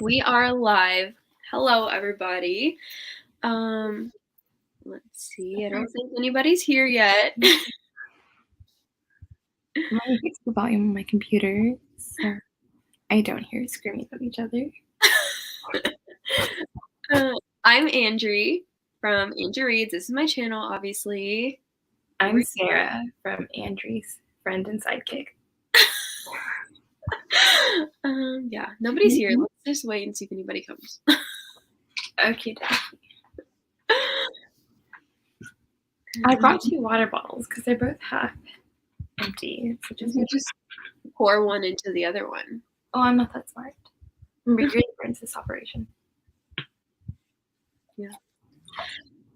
We are live. Hello, everybody. Let's see. I don't think anybody's here yet. I'm going to fix the volume on my computer so I don't hear screaming at each other. I'm Andrea from Andrew Reads. This is my channel, obviously. I'm Sarah from Andrew's friend and sidekick. Yeah, nobody's here. Let's just wait and see if anybody comes. Okay, I brought 2 water bottles because they're both half empty. So just pour one into the other one. Oh, I'm not that smart. Remember, you're the princess operation. Yeah.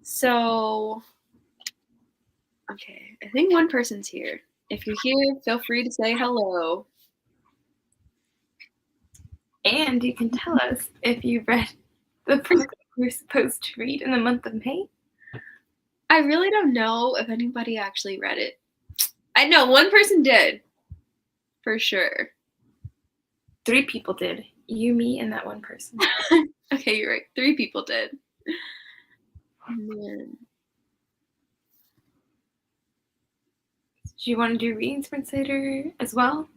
So, okay, I think one person's here. If you're here, feel free to say hello. And you can tell us if you read the book we're supposed to read in the month of May. I really don't know if anybody actually read it. I know one person did, for sure. 3 people did. You, me, and that one person. Okay, you're right. 3 people did. Man. Do you want to do reading sprints later as well?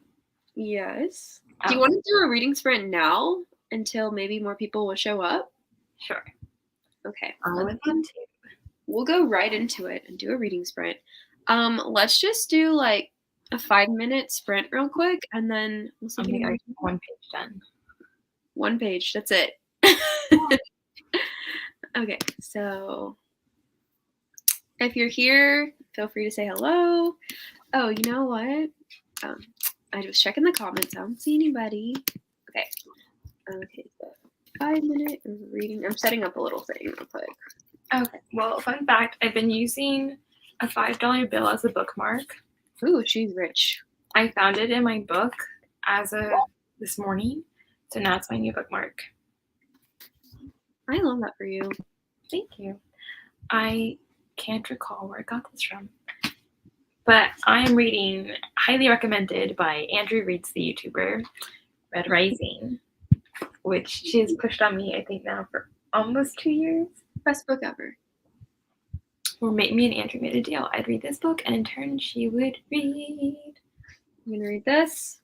Yes. Do you want to do a reading sprint now until maybe more people will show up? Sure. Okay. We'll go right into it and do a reading sprint. Let's just do like a 5-minute sprint real quick, and then we'll see. One page done. 1 page. That's it. Okay, so if you're here, feel free to say hello. Oh, you know what? I was checking the comments. I don't see anybody. Okay. Okay, so 5-minute reading. I'm setting up a little thing real quick. Okay. Well, fun fact, I've been using a $5 bill as a bookmark. Ooh, she's rich. I found it in my book as of this morning, so now it's my new bookmark. I love that for you. Thank you. I can't recall where I got this from, but I am reading, highly recommended by Andrew Reads, the YouTuber, Red Rising, which she has pushed on me, I think, now for almost 2 years. Best book ever. Or me and Andrew made a deal. I'd read this book, and in turn, she would read. I'm going to read this.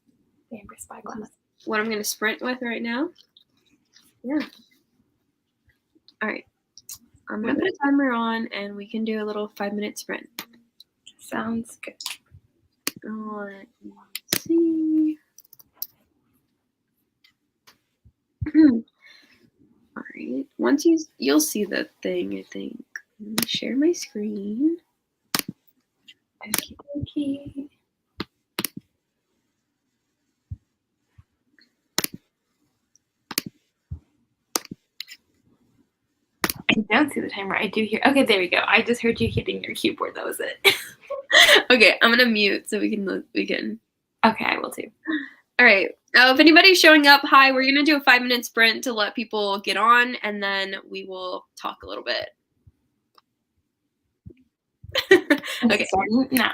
The Amber Spyglass. What I'm going to sprint with right now. Yeah. All right. I'm going to put a timer on, and we can do a little 5-minute sprint. Sounds good. Let's see. All right. Once you'll see the thing, I think. Let me share my screen. Okay. I don't see the timer. I do hear. Okay, there we go. I just heard you hitting your keyboard. That was it. Okay, I'm gonna mute so we can. Okay, I will too. All right. If anybody's showing up, hi. We're gonna do a 5-minute sprint to let people get on, and then we will talk a little bit. Okay. Starting now.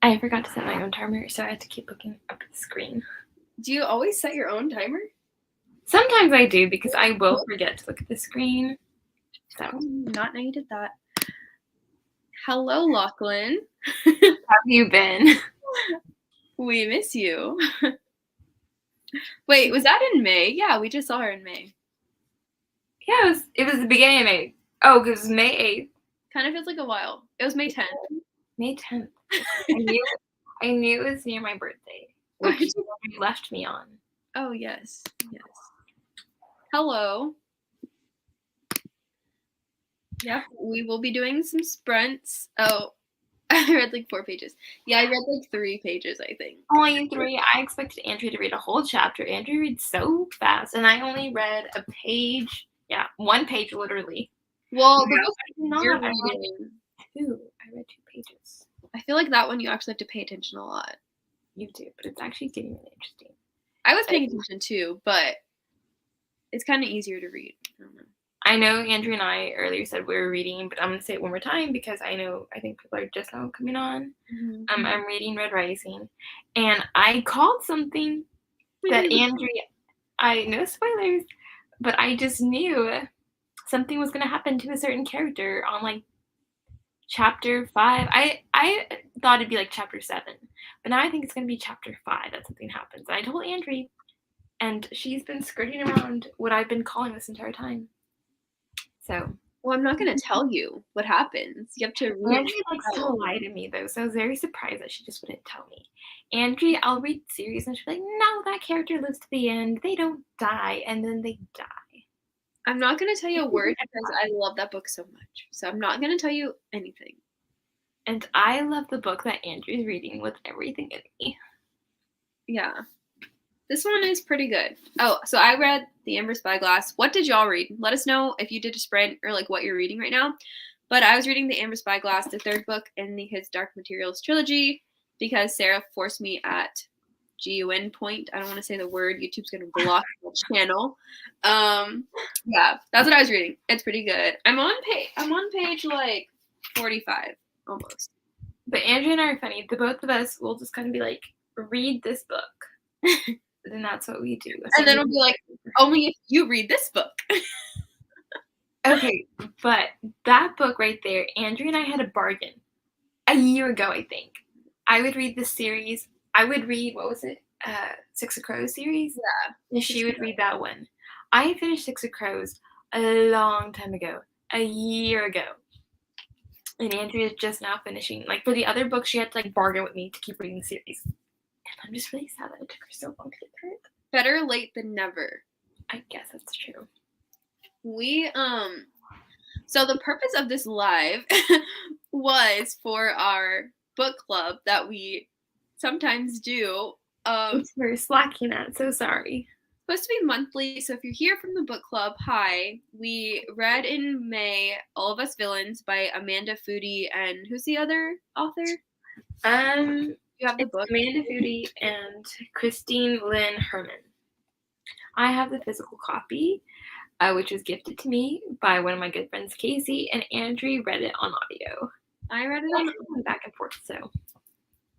I forgot to set my own timer, so I had to keep looking up at the screen. Do you always set your own timer? Sometimes I do because I will forget to look at the screen. So, Not know you did that. Hello, Lachlan. how have you been? We miss you. Wait, was that in May? Yeah, we just saw her in May. Yeah, it was the beginning of May. Oh, it was May 8th. Kind of feels like a while. It was May 10th. May 10th. I knew it was near my birthday, which you left me on. Oh, yes. Yes. Hello. Yep, we will be doing some sprints. Oh, I read like 4 pages. Yeah, I read like 3 pages, I think. Only 3. I expected Andrew to read a whole chapter. Andrew reads so fast, and I only read a page. Yeah, 1 page literally. Well, No, you're I read reading. 2. I read 2 pages. I feel like that one you actually have to pay attention a lot. You do, but it's actually getting really interesting. I was paying attention too, but it's kind of easier to read. I don't know. I know Andrew and I earlier said we were reading, but I'm going to say it one more time because I think people are just now coming on. Mm-hmm. I'm reading Red Rising, and I called something that Andrew, I know spoilers, but I just knew something was going to happen to a certain character on like chapter 5. I thought it'd be like chapter 7, but now I think it's going to be chapter 5 that something happens. And I told Andrew, and she's been skirting around what I've been calling this entire time. So, well, I'm not going to tell you what happens. You have to read. Andrea likes to lie to me, though, so I was very surprised that she just wouldn't tell me. Andrea, I'll read series, and she'll be like, no, that character lives to the end. They don't die, and then they die. I'm not going to tell you a word because I love that book so much. So I'm not going to tell you anything. And I love the book that Andrew's reading with everything in me. Yeah. This one is pretty good. Oh, so I read The Amber Spyglass. What did y'all read? Let us know if you did a sprint or like what you're reading right now. But I was reading The Amber Spyglass, the 3rd book in his Dark Materials trilogy, because Sarah forced me at GUN point. I don't want to say the word. YouTube's going to block the channel. Yeah, that's what I was reading. It's pretty good. I'm on page like 45 almost. But Andrew and I are funny. The both of us will just kind of be like, read this book. And that's what we do. And then it'll be like, only if you read this book. Okay, but that book right there, Andrew and I had a bargain a year ago, I think. I would read this series. I would read, what was it? 6 of Crows series? Yeah. And she would read that one. I finished 6 of Crows a long time ago, a year ago. And Andrea is just now finishing. Like, for the other book, she had to, like, bargain with me to keep reading the series. And I'm just really sad that it took her so long to get through it. Better late than never. I guess that's true. So the purpose of this live was for our book club that we sometimes do. Which we're slacking at, so sorry. Supposed to be monthly, so if you're here from the book club, hi. We read in May All of Us Villains by Amanda Foody and who's the other author? You have the book. Amanda Foody and Christine Lynn Herman. I have the physical copy, which was gifted to me by one of my good friends, Casey, and Andrew read it on audio. I read it on back and forth, so.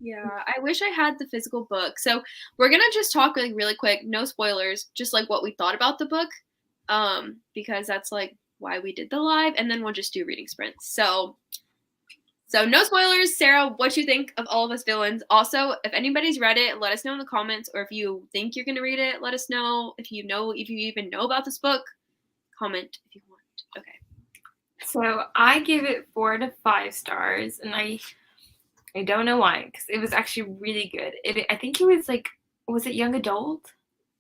Yeah, I wish I had the physical book. So we're going to just talk like really quick, no spoilers, just like what we thought about the book, because that's like why we did the live, and then we'll just do reading sprints. So no spoilers. Sarah, what you think of All of Us Villains? Also, if anybody's read it, let us know in the comments, or if you think you're going to read it, let us know. If you even know about this book, comment if you want. Okay. So I give it 4 to 5 stars, and I don't know why, because it was actually really good. I think it was like, was it young adult?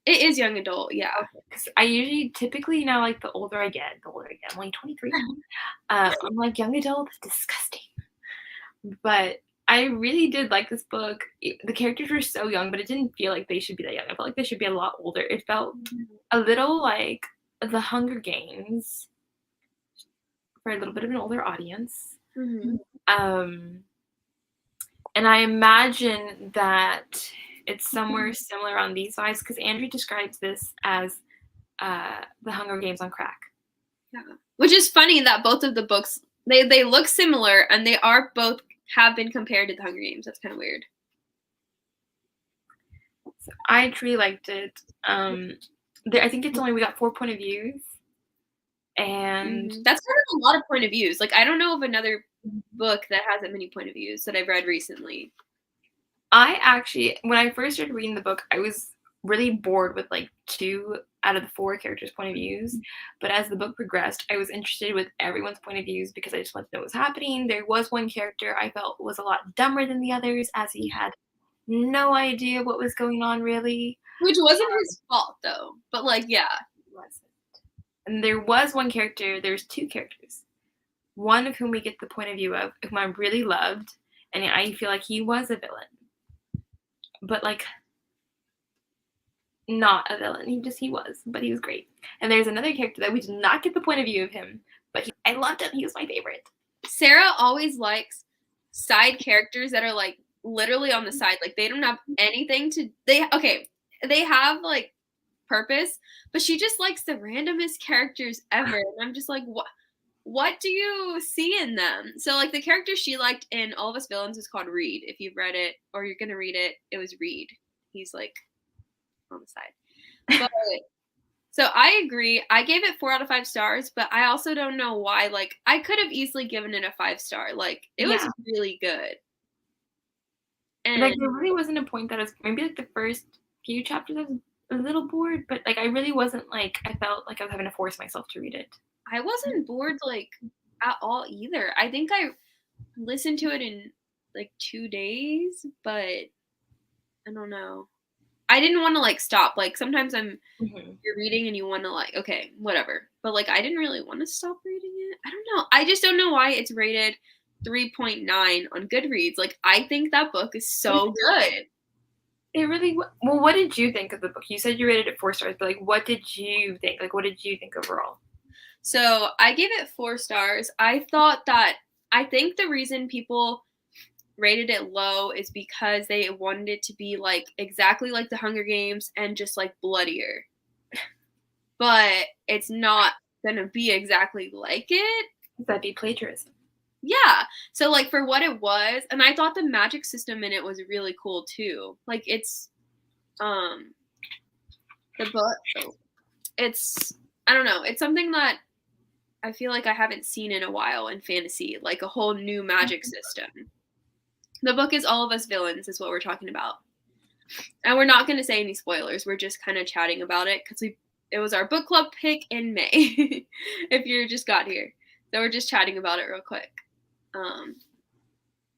It is young adult, yeah. Because I typically now, like, the older I get, I'm only 23. I'm like, young adult is disgusting. But I really did like this book. The characters were so young, but it didn't feel like they should be that young. I felt like they should be a lot older. It felt a little like The Hunger Games for a little bit of an older audience. Mm-hmm. And I imagine that it's somewhere similar on these lines, because Andrew describes this as The Hunger Games on crack. Yeah, which is funny that both of the books they look similar, and they are both have been compared to the Hunger Games. That's kind of weird. So I truly liked it. I think it's only we got 4 point of views, and that's kind of a lot of point of views. Like I don't know of another book that has that many point of views that I've read recently. I actually, when I first started reading the book, I was really bored with like 2 out of the 4 characters' point of views. But as the book progressed, I was interested with everyone's point of views because I just wanted to know what was happening. There was one character I felt was a lot dumber than the others, as he had no idea what was going on, really. Which wasn't his fault, though. But, like, yeah. It wasn't. And there was one character, there's 2 characters. One of whom we get the point of view of, whom I really loved, and I feel like he was a villain. But, like, not a villain. He was, but he was great. And there's another character that we did not get the point of view of him, but I loved him. He was my favorite. Sarah always likes side characters that are, like, literally on the side. Like, they don't have anything to – they have, like, purpose, but she just likes the randomest characters ever. And I'm just like, what do you see in them? So, like, the character she liked in All of Us Villains is called Reed. If you've read it or you're going to read it, it was Reed. He's, like, on the side. But so I agree. I gave it 4 out of 5 stars, but I also don't know why. Like, I could have easily given it a 5-star. Like, it was really good. And like, there really wasn't a point that I was maybe like the first few chapters I was a little bored, but like I really wasn't like I felt like I was having to force myself to read it. I wasn't bored like at all either. I think I listened to it in like 2 days, but I don't know. I didn't want to like stop. Like sometimes you're reading and you want to like, okay, whatever. But like I didn't really want to stop reading it. I don't know. I just don't know why it's rated 3.9 on Goodreads. Like I think that book is so good. It really well. What did you think of the book? You said you rated it 4 stars, but like, what did you think? Like, what did you think overall? So I gave it 4 stars. I think the reason people rated it low is because they wanted it to be like exactly like the Hunger Games and just like bloodier. But it's not gonna be exactly like it. That'd be plagiarism. Yeah. So like for what it was, and I thought the magic system in it was really cool too. Like it's the book it's I don't know, it's something that I feel like I haven't seen in a while in fantasy, like a whole new magic system. The book is All of Us Villains is what we're talking about. And we're not going to say any spoilers. We're just kind of chatting about it because it was our book club pick in May, if you just got here. So we're just chatting about it real quick.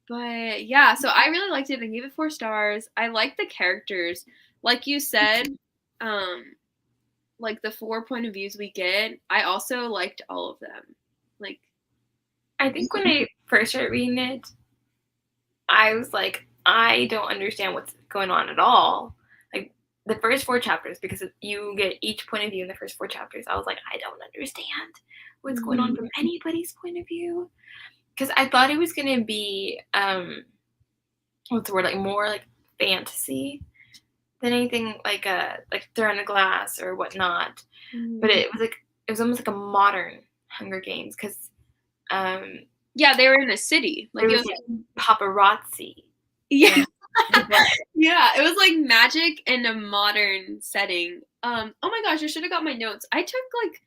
But yeah, so I really liked it. I gave it 4 stars. I liked the characters. Like you said, like the 4 point of views we get, I also liked all of them. Like, I think when I first started reading it, I was like, I don't understand what's going on at all. Like the first 4 chapters, because you get each point of view in the first 4 chapters, I was like, I don't understand what's going on from anybody's point of view. Because I thought it was gonna be what's the word, like more like fantasy than anything like Throne of Glass or whatnot. But it was almost like a modern Hunger Games because yeah, they were in a city. Like it was like paparazzi. Yeah. Yeah, it was like magic in a modern setting. Oh my gosh, I should have got my notes. I took like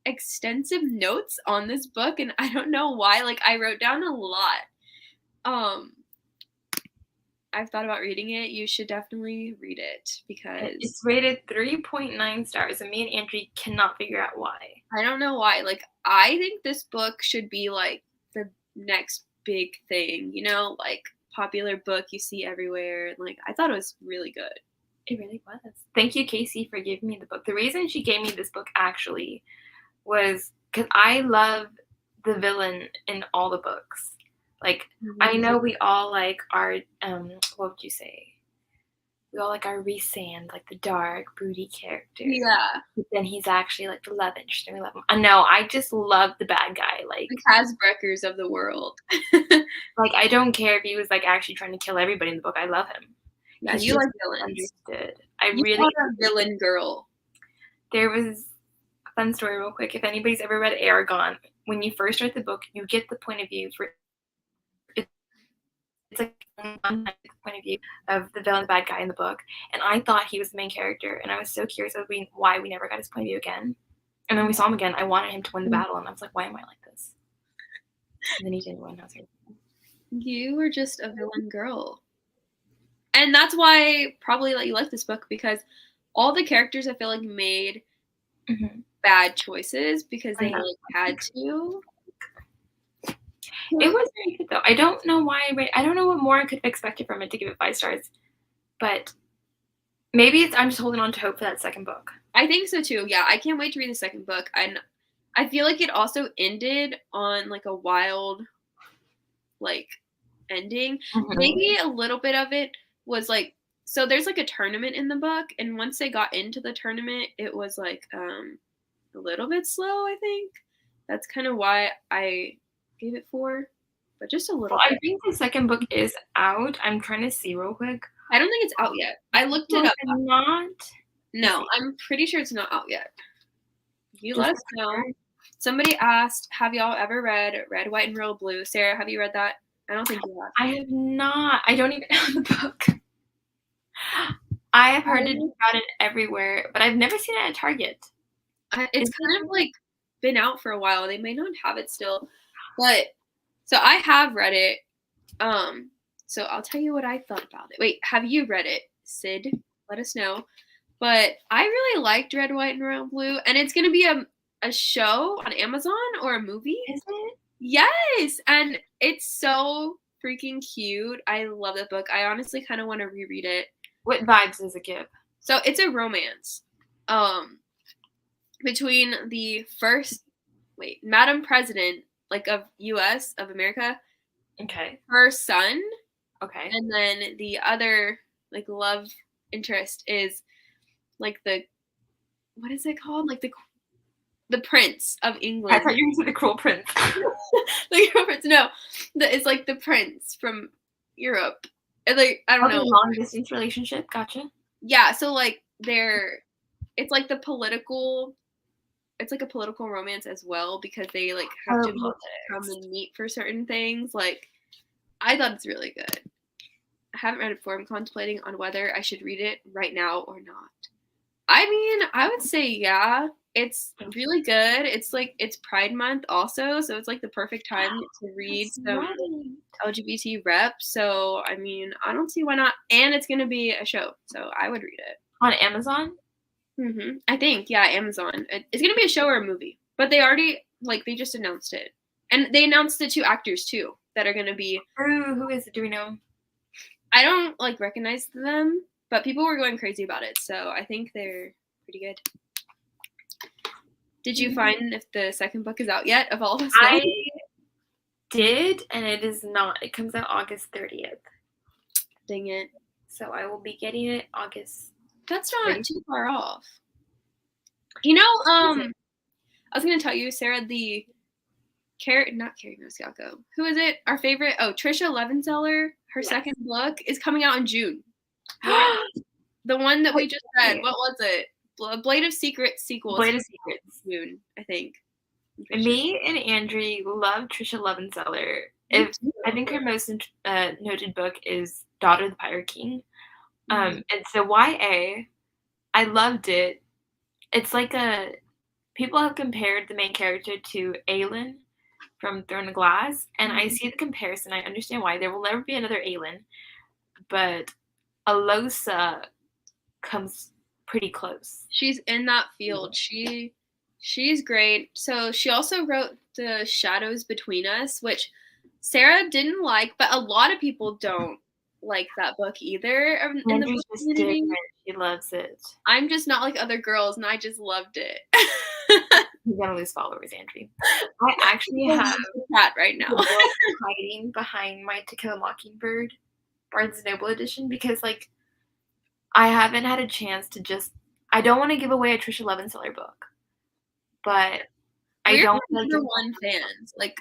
extensive notes on this book and I don't know why. Like I wrote down a lot. I've thought about reading it. You should definitely read it because it's rated 3.9 stars and me and Andrew cannot figure out why. I don't know why. Like I think this book should be like the next big thing, you know, like popular book you see everywhere. Like I thought it was really good. It really was. Thank you, Casey, for giving me the book. The reason she gave me this book actually was because I love the villain in all the books. Like I know we all like our what would you say? We all like our Rhysand, like the dark, broody character. Yeah. But then he's actually like the love interest, and we love him. I know. I just love the bad guy, like the Casbreakers of the world. Like I don't care if he was like actually trying to kill everybody in the book. I love him. Yeah, you like villains. Understood. You really are a villain girl. There was a fun story, real quick. If anybody's ever read Aragon, when you first start the book, you get the point of view for point of view of the villain, the bad guy in the book, and I thought he was the main character, and I was so curious of why we never got his point of view again. And then we saw him again. I wanted him to win the battle, and I was like, why am I like this? And then he didn't win. I was like, you were just a villain girl. And that's why probably you like this book, because all the characters I feel like made bad choices because they had to. It was very good though. I don't know why. I don't know what more I could have expected from it to give it 5 stars, but maybe I'm just holding on to hope for that second book. I think so too. Yeah, I can't wait to read the second book. I feel like it also ended on like a wild, like, ending. Maybe a little bit of it was like, so there's like a tournament in the book, and once they got into the tournament, it was like a little bit slow, I think. That's kind of why I gave it 4, but just a little bit. I think the second book is out. I'm trying to see real quick. I don't think it's out yet. I looked it up. Not? No, I'm pretty sure it's not out yet. You let us know. Somebody asked, have y'all ever read Red, White, and Royal Blue? Sarah, have you read that? I don't think you have. I have not. I don't even know the book. I have heard about it everywhere, but I've never seen it at Target. It's kind of like been out for a while. They may not have it still, but so I have read it. So I'll tell you what I thought about it. Wait, have you read it, Sid? Let us know. But I really liked Red, White, and Royal Blue, and it's gonna be a show on Amazon or a movie. Is it? Yes, and it's so freaking cute. I love that book. I honestly kind of want to reread it. What vibes does it give? So it's a romance. Between the first, Madam President, like of U.S. of America. Okay. Her son. Okay. And then the other like love interest is like what is it called? Like the Prince of England. I thought you were going to say the Cruel Prince. The Cruel Prince. No, it's like the Prince from Europe. And like I don't know. Long distance relationship. Gotcha. Yeah. So like it's like the political. It's like a political romance as well because they like have to come and meet for certain things. Like I thought it's really good. I haven't read it before. I'm contemplating on whether I should read it right now or not. I mean, I would say yeah. It's really good. It's like it's Pride Month also, so it's like the perfect time to read some LGBT rep. So I mean, I don't see why not. And it's gonna be a show, so I would read it on Amazon. I think Amazon. It's gonna be a show or a movie, but they already they just announced it, and they announced the 2 actors too that are gonna be. Who is it? Do we know? I don't recognize them, but people were going crazy about it, so I think they're pretty good. Did you find if the second book is out yet of All of Us? I did, and it is not. It comes out August 30th. Dang it! So I will be getting it August. That's not too far off. You know, I was gonna tell you, Sarah, not Carrie Mosiaco. Who is it? Our favorite. Oh, Trisha Levenseller. Her second book is coming out in June. The one that we just read. What was it? Blade of Secrets sequel. Blade of Secrets. June, I think. Me and Andrew love Trisha Levenseller. I think her most noted book is Daughter of the Pirate King. And so YA, I loved it. It's like people have compared the main character to Aelin from Throne of Glass, and I see the comparison. I understand why. There will never be another Aelin, but Alosa comes pretty close. She's in that field. She's great. So she also wrote The Shadows Between Us, which Sarah didn't like, but a lot of people don't like that book either. In the book community. She loves it. I'm just not like other girls, and I just loved it. You're gonna lose followers, Andrew. I actually have a cat right now hiding behind my To Kill a Mockingbird Barnes & Noble edition because I haven't had a chance to I don't want to give away a Trisha Levenseller book, but I don't like the one fans like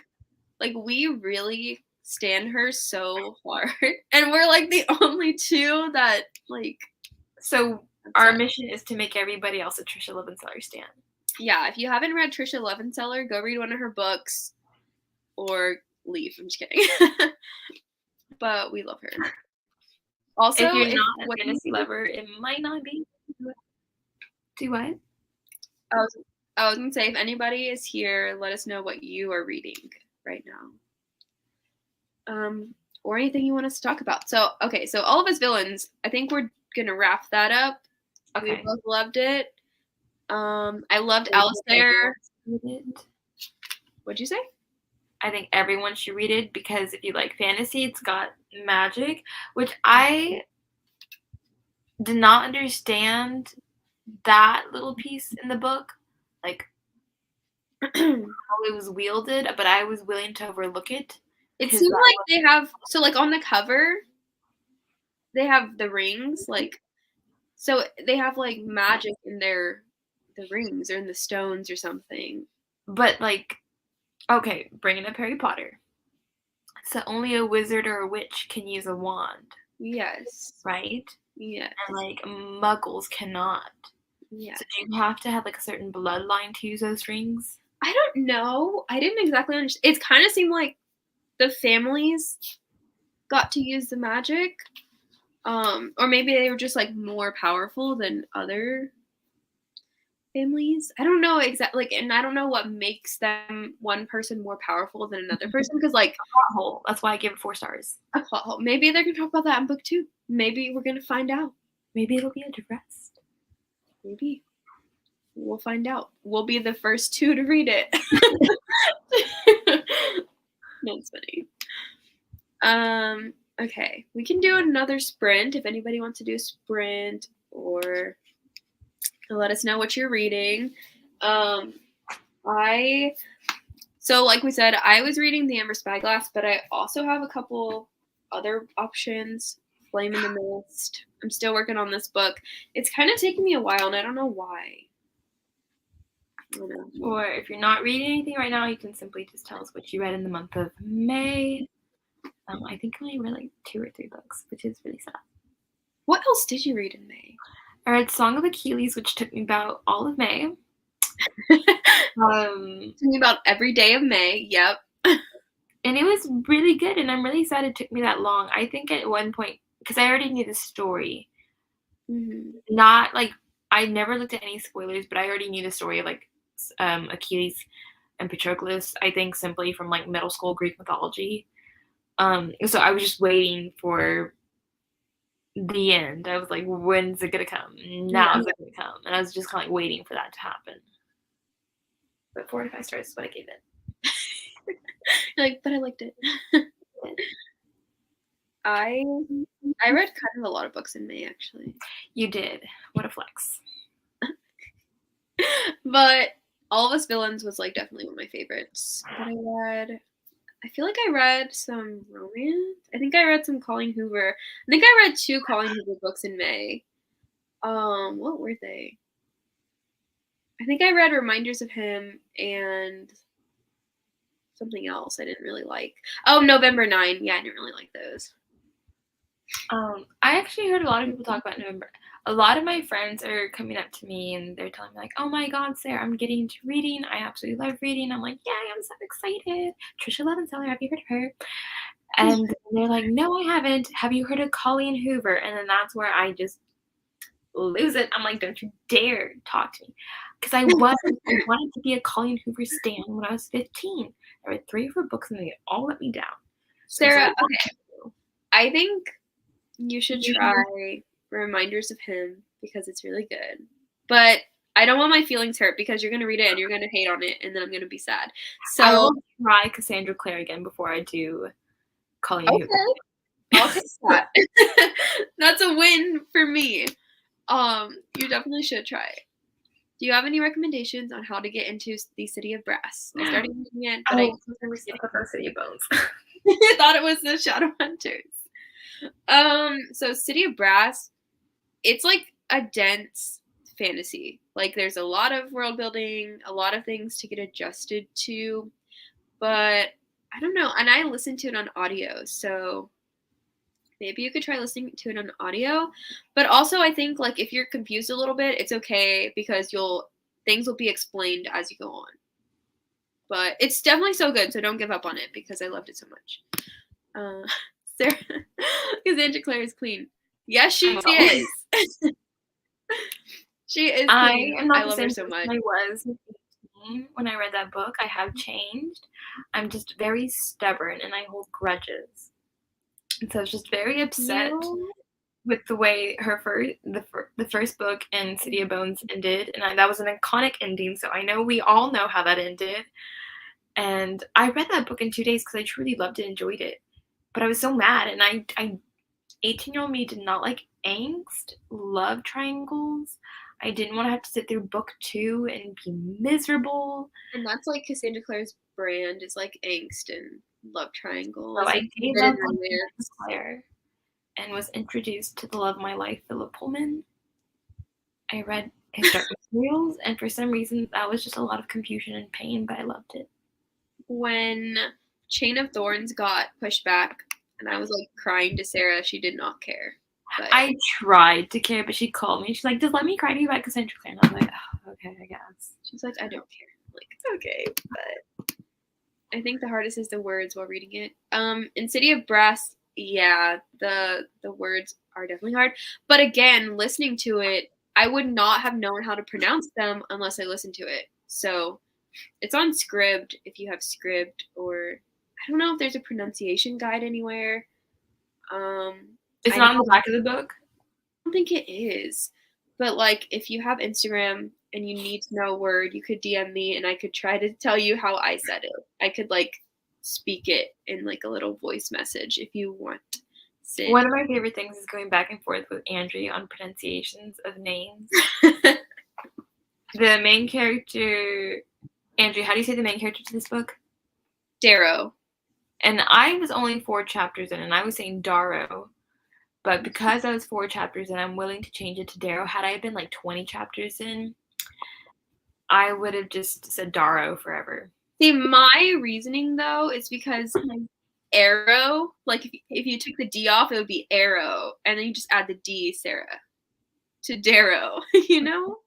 we really stand her so hard, and we're like the only 2 that So our mission is to make everybody else a Trisha Levenseller stan. Yeah, if you haven't read Trisha Levenseller, go read one of her books or leave. I'm just kidding. but we love her. Also, if you're not a fantasy lover, it might not be. Do what? I was gonna say, if anybody is here, let us know what you are reading right now. Or anything you want us to talk about. So, okay, so All of Us Villains, I think we're gonna wrap that up. Okay. We both loved it. I loved Alistair. What'd you say? I think everyone should read it because if you like fantasy, it's got magic, which I did not understand that little piece in the book, like how it was wielded, but I was willing to overlook it. It seems like they have, so like on the cover, they have the rings, like, so they have like magic in the rings or in the stones or something. But like, okay, bringing up Harry Potter. So only a wizard or a witch can use a wand. Yes. Right? Yes. And like muggles cannot. Yeah. So do you have to have like a certain bloodline to use those rings? I don't know. I didn't exactly understand. It kind of seemed like the families got to use the magic. Or maybe they were just like more powerful than other families. I don't know exactly, like, and I don't know what makes them one person more powerful than another person, because like a plot hole. That's why I give it 4 stars. A plot hole. Maybe they're gonna talk about that in book 2. Maybe we're gonna find out. Maybe it'll be addressed. Maybe we'll find out. We'll be the first 2 to read it. That's funny. Okay, we can do another sprint if anybody wants to do a sprint, or let us know what you're reading. So like we said, I was reading The Amber Spyglass, but I also have a couple other options. Flame in the Mist. I'm still working on this book. It's kind of taking me a while, and I don't know why. I don't know. Or if you're not reading anything right now, you can simply just tell us what you read in the month of May. I think I only read like 2 or 3 books, which is really sad. What else did you read in May? I read Song of Achilles, which took me about all of May. Took me about every day of May. Yep. And it was really good, and I'm really sad it took me that long. I think at one point, because I already knew the story. Mm-hmm. Not like I never looked at any spoilers, but I already knew the story of like Achilles and Patroclus. I think simply from like middle school Greek mythology. So I was just waiting for the end. I was like, when's it gonna come? Now is it gonna come? And I was just kind of like waiting for that to happen. But 4 to 5 stars is what I gave it. But I liked it. I read kind of a lot of books in May, actually. You did. What a flex. But All of Us Villains was like definitely one of my favorites that I read. I feel like I read some romance. I think I read some Colleen Hoover. I think I read 2 Colleen Hoover books in May. What were they? I think I read Reminders of Him and something else I didn't really like. Oh, November 9. Yeah, I didn't really like those. I actually heard a lot of people talk about November. A lot of my friends are coming up to me and they're telling me like, oh my God, Sarah, I'm getting into reading. I absolutely love reading. I'm like, yeah, I'm so excited. Trisha Levenseller, have you heard of her? And they're like, no, I haven't. Have you heard of Colleen Hoover? And then that's where I just lose it. I'm like, don't you dare talk to me. Because I wanted to be a Colleen Hoover stan when I was 15. I read 3 of her books and they all let me down. Sarah, okay. I think you should try Reminders of Him because it's really good. But I don't want my feelings hurt because you're going to read it and you're going to hate on it and then I'm going to be sad. So I will try Cassandra Clare again before I do Colleen Hoover. I'll take that. That's a win for me. You definitely should try it. Do you have any recommendations on how to get into the City of Brass? I started reading it, but I never seen the City of Bones. I thought it was the Shadowhunters. So City of Brass, it's like a dense fantasy. Like there's a lot of world building, a lot of things to get adjusted to, but I don't know. And I listened to it on audio, so maybe you could try listening to it on audio. But also I think like if you're confused a little bit, it's okay because things will be explained as you go on. But it's definitely so good, so don't give up on it because I loved it so much. Sarah, Cassandra Clare is queen. Yes, she I know. is. She is I queen. am not I the love her same so person much. I was at 18 when I read that book. I have changed. I'm just very stubborn and I hold grudges. And so I was just very upset with the way the first book in City of Bones ended, and that was an iconic ending. So I know we all know how that ended. And I read that book in 2 days because I truly loved it, enjoyed it. But I was so mad, and I 18-year-old me did not like angst, love triangles. I didn't want to have to sit through book 2 and be miserable. And that's like Cassandra Clare's brand is like angst and love triangles. So I and gave forbidden up on romance. Claire and was introduced to the love of my life, Philip Pullman. I read his dark materials, and for some reason that was just a lot of confusion and pain, but I loved it. When Chain of Thorns got pushed back, and I was like crying to Sarah, she did not care. But I tried to care, but she called me. She's like, just let me cry to you about Cassandra Clare. And I was like, oh, okay, I guess. she's like, I don't care. I'm like, okay, but I think the hardest is the words while reading it. In City of Brass, yeah, the words are definitely hard. But again, listening to it, I would not have known how to pronounce them unless I listened to it. So it's on Scribd if you have Scribd, or I don't know if there's a pronunciation guide anywhere. It's I not on the back of the book. don't think it is. But like if you have Instagram and you need to know a word, you could DM me and I could try to tell you how I said it. I could like speak it in like a little voice message if you want. Sid. One of my favorite things is going back and forth with Andrea on pronunciations of names. The main character, Andrea, how do you say the main character to this book? Darrow. And I was only 4 chapters in, and I was saying Darrow. But because I was 4 chapters in, I'm willing to change it to Darrow. Had I been like 20 chapters in, I would have just said Darrow forever. See, my reasoning though is because arrow, like if you took the D off, it would be arrow, and then you just add the D, Sarah, to Darrow. You know,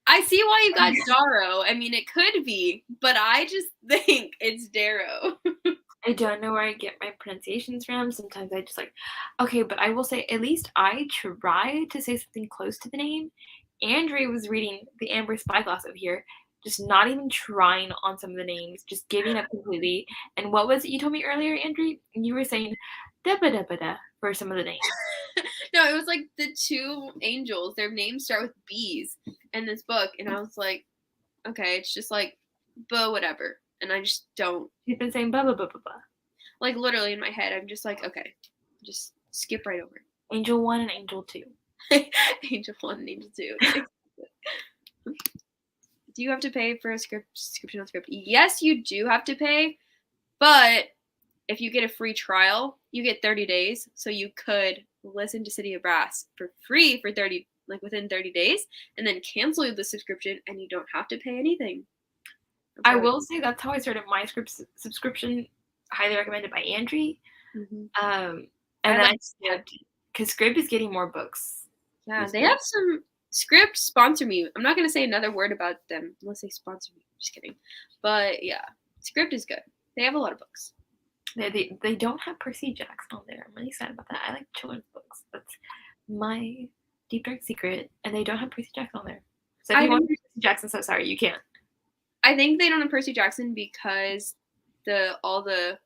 I see why you got Darrow. I mean, it could be, but I just think it's Darrow. I don't know where I get my pronunciations from. Sometimes I just like, okay, but I will say at least I tried to say something close to the name. Andrea was reading the Amber Spyglass over here, just not even trying on some of the names, just giving up completely. And what was it you told me earlier, Andrea? You were saying da ba da ba da for some of the names. No, it was like the 2 angels. Their names start with B's in this book, and I was like, okay, it's just like, but whatever. And I just don't. She's been saying blah blah blah blah blah. Like literally in my head, I'm just like, okay, just skip right over. Angel 1 and Angel 2. Angel 1 and Angel 2. Do you have to pay for a subscription on Scribd? Yes, you do have to pay, but if you get a free trial, you get 30 days, so you could listen to City of Brass for free for 30, like within 30 days, and then cancel the subscription, and you don't have to pay anything. I will say that's how I started my subscription, highly recommended by Andrea. Mm-hmm. And then I just because Scribd is getting more books. Yeah, they have some. Scribd sponsor me. I'm not gonna say another word about them unless they sponsor me. Just kidding. But yeah, Scribd is good. They have a lot of books. They don't have Percy Jackson on there. I'm really sad about that. I like children's books. That's my deep dark secret. And they don't have Percy Jackson on there. So if you want Percy Jackson, so sorry, you can't. I think they don't have Percy Jackson because all the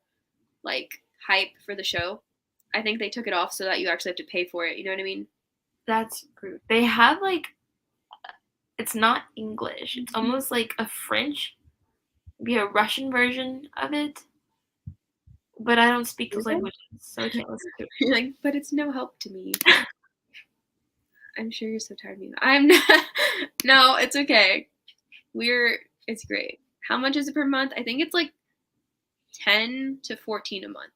like hype for the show. I think they took it off so that you actually have to pay for it. You know what I mean? That's rude. They have like, it's not English. It's almost like a French, maybe a Russian version of it. But I don't speak those languages, so I can't listen to it. You're like, but it's no help to me. I'm sure you're so tired of me. I'm not. No, it's okay. It's great. How much is it per month? I think it's like 10 to 14 a month.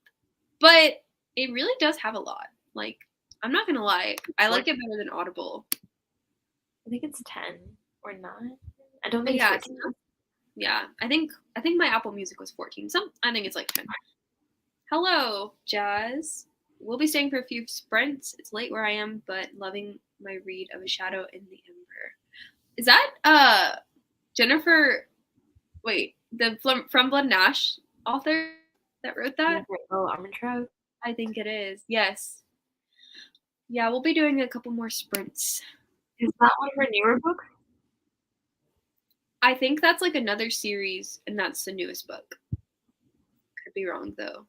But it really does have a lot. Like, I'm not gonna lie. I like it better than Audible. I think it's 10 or 9. I don't think it's 14. Yeah, I think my Apple Music was 14. I think it's like 10. Hello, Jazz. We'll be staying for a few sprints. It's late where I am, but loving my read of A Shadow in the Ember. Is that Jennifer? Wait, the From Blood and Ash author that wrote that? Oh, Armentrout. I think it is. Yes. Yeah, we'll be doing a couple more sprints. Is that one of her newer books? I think that's like another series, and that's the newest book. Could be wrong though.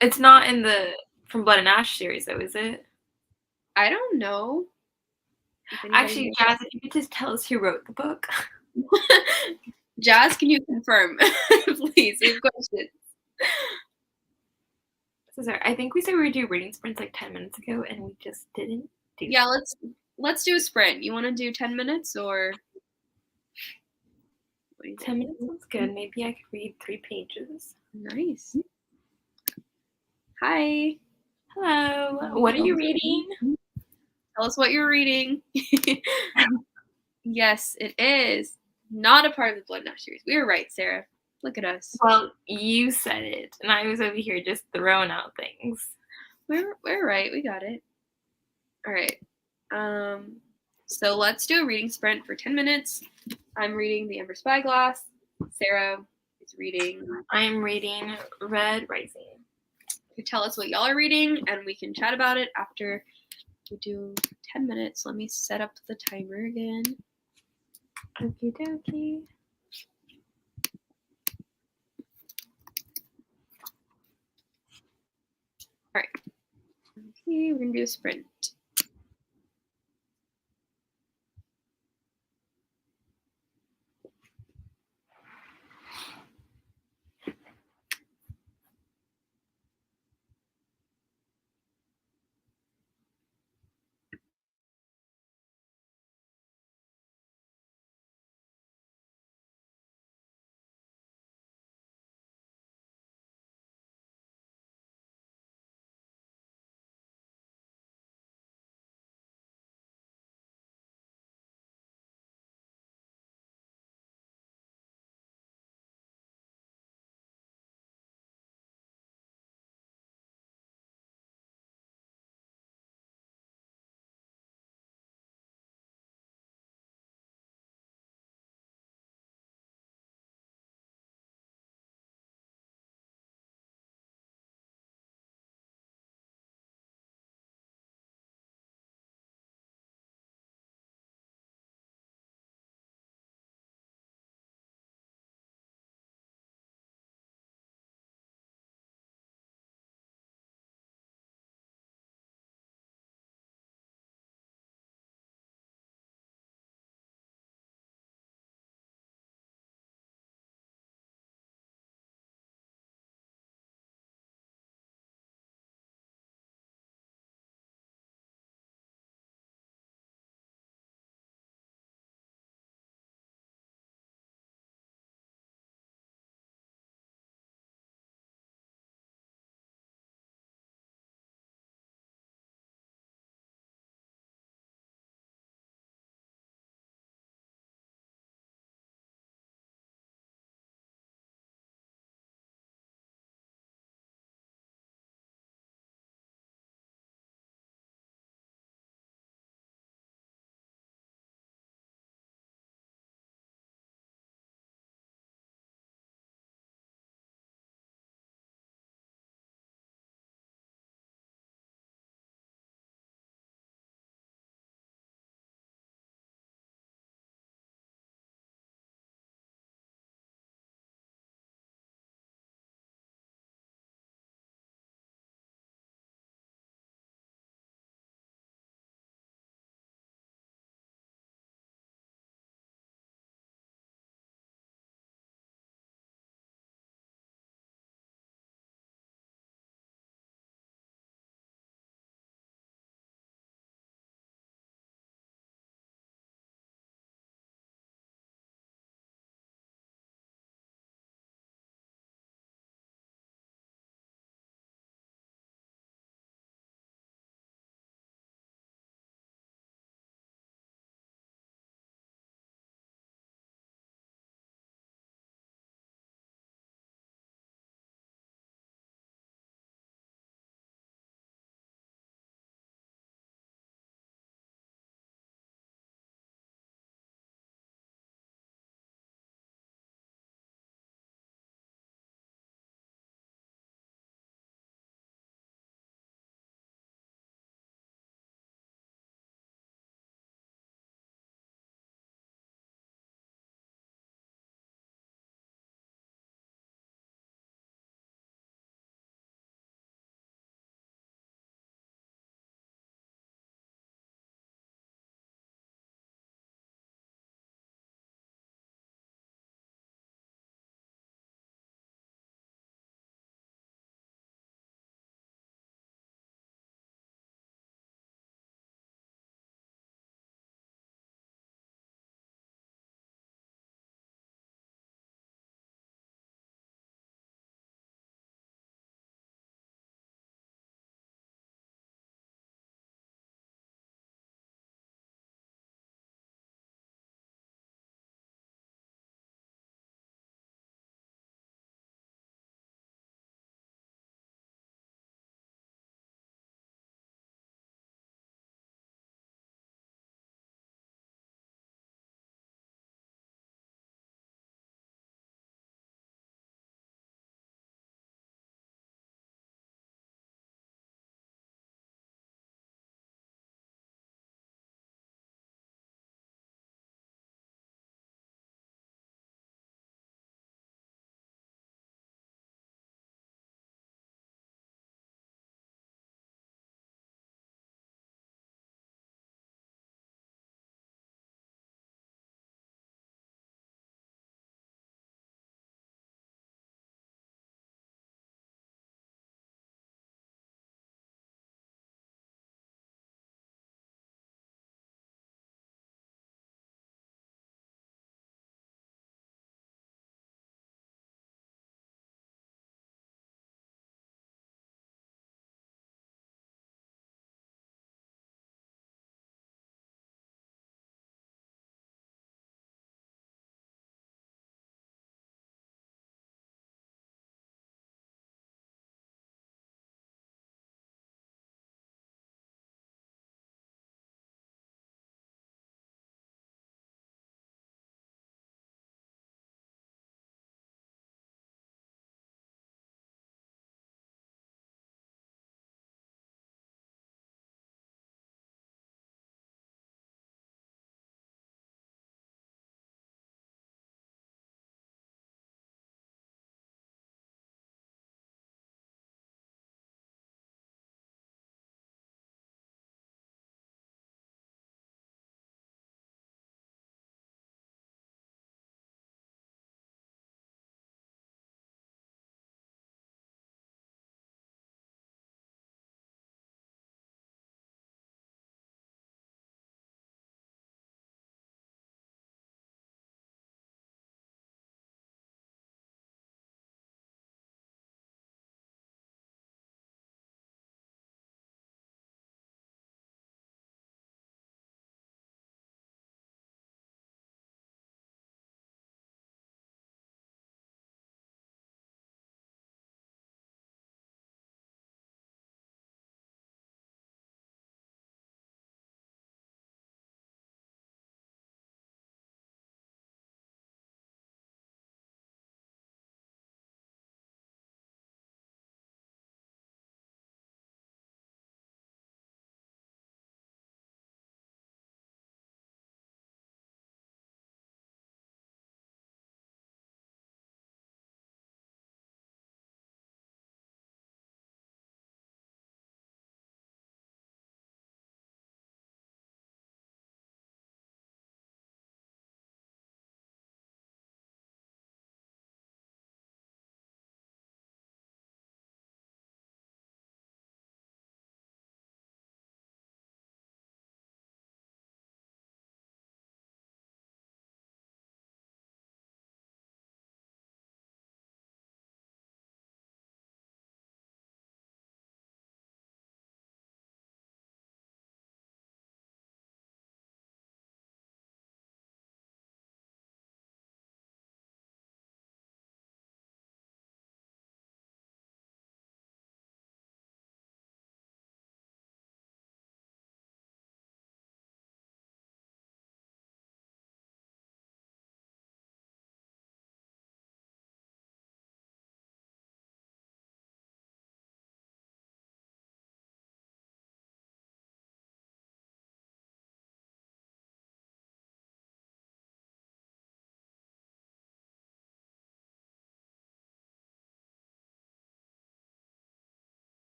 It's not in the From Blood and Ash series, though, is it? I don't know. Actually, Jazz, if you could just tell us who wrote the book. Jazz, can you confirm? Please, we have questions. So sorry, I think we said we would do reading sprints like 10 minutes ago, and we just didn't do Yeah, that. let's do a sprint. You want to do 10 minutes or? 10 minutes sounds good. Maybe I could read 3 pages. Nice. Hi. Hello. What are you reading? Tell us what you're reading. Yes, it is. Not a part of the Blood and Ash series. We were right, Sarah. Look at us. Well, you said it, and I was over here just throwing out things. We're right. We got it. All right. So let's do a reading sprint for 10 minutes. I'm reading The Ember Spyglass. Sarah is reading. I'm reading Red Rising. You tell us what y'all are reading, and we can chat about it after we do 10 minutes. Let me set up the timer again. Okie dokie. All right. Okay, we're going to do a sprint.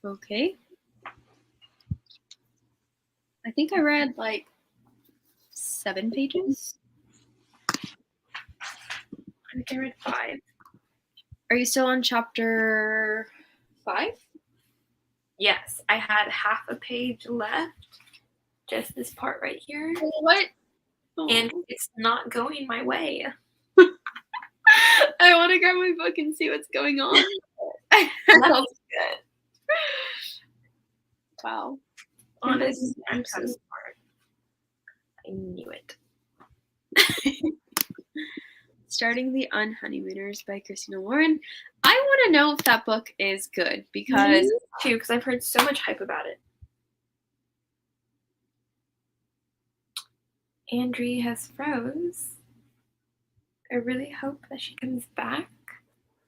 Okay. I think I read like 7 pages. I think I read 5. Are you still on chapter 5? Yes, I had half a page left. Just this part right here. What? And it's not going my way. I want to grab my book and see what's going on. That's good. Wow. Honestly, I'm so smart. I knew it. Starting the Unhoneymooners by Christina Lauren. I want to know if that book is good because Me too, because I've heard so much hype about it. Andrea has froze. I really hope that she comes back.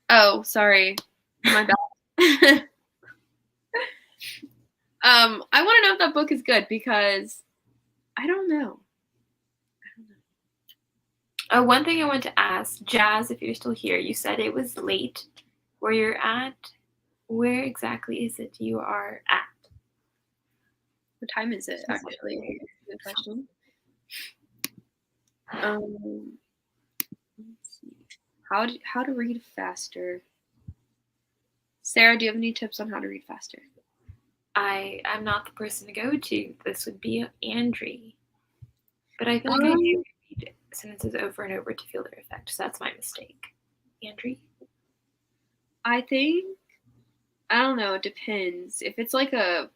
Oh, sorry. My bad. I want to know if that book is good because I don't know. Oh, one thing I want to ask, Jazz, if you're still here, you said it was late where you're at. Where exactly is it you are at? What time is it, actually? Good question. Let's see. How to read faster. Sarah, do you have any tips on how to read faster? I'm not the person to go to. This would be Andrea. But I feel like I do read sentences over and over to feel their effect, so that's my mistake. Andrea? I think, I don't know, it depends. If it's like a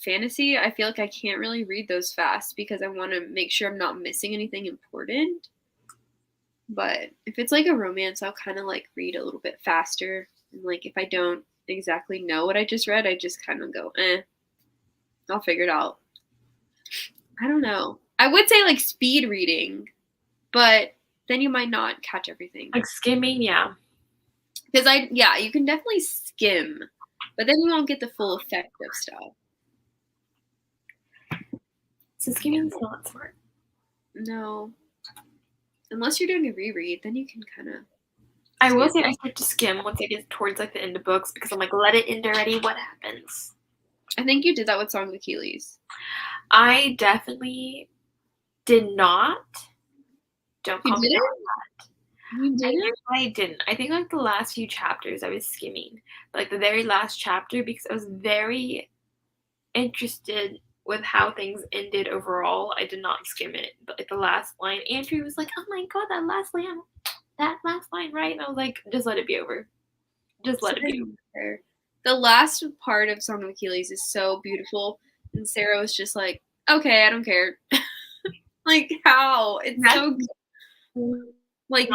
fantasy, I feel like I can't really read those fast because I want to make sure I'm not missing anything important. But if it's like a romance, I'll kind of like read a little bit faster. And like if I don't exactly know what I just read, I just kind of go, I'll figure it out. I don't know. I would say like speed reading, but then you might not catch everything. Like skimming, yeah. Because you can definitely skim, but then you won't get the full effect of stuff. So skimming's not smart. No. Unless you're doing a reread, then you can kind of. I will say I start to skim once I get towards like the end of books because I'm like, let it end already. What happens? I think you did that with Song of Achilles. I definitely did not. Don't call me on that. You didn't? I didn't. I think like the last few chapters I was skimming. But, like the very last chapter because I was very interested with how things ended overall. I did not skim it. But like the last line, Andrea was like, oh my god, that last line, right? And I was like, just let it be over. Just let it be over. The last part of Song of Achilles is so beautiful. And Sarah was just like, okay, I don't care. Like, how? It's so good. Like,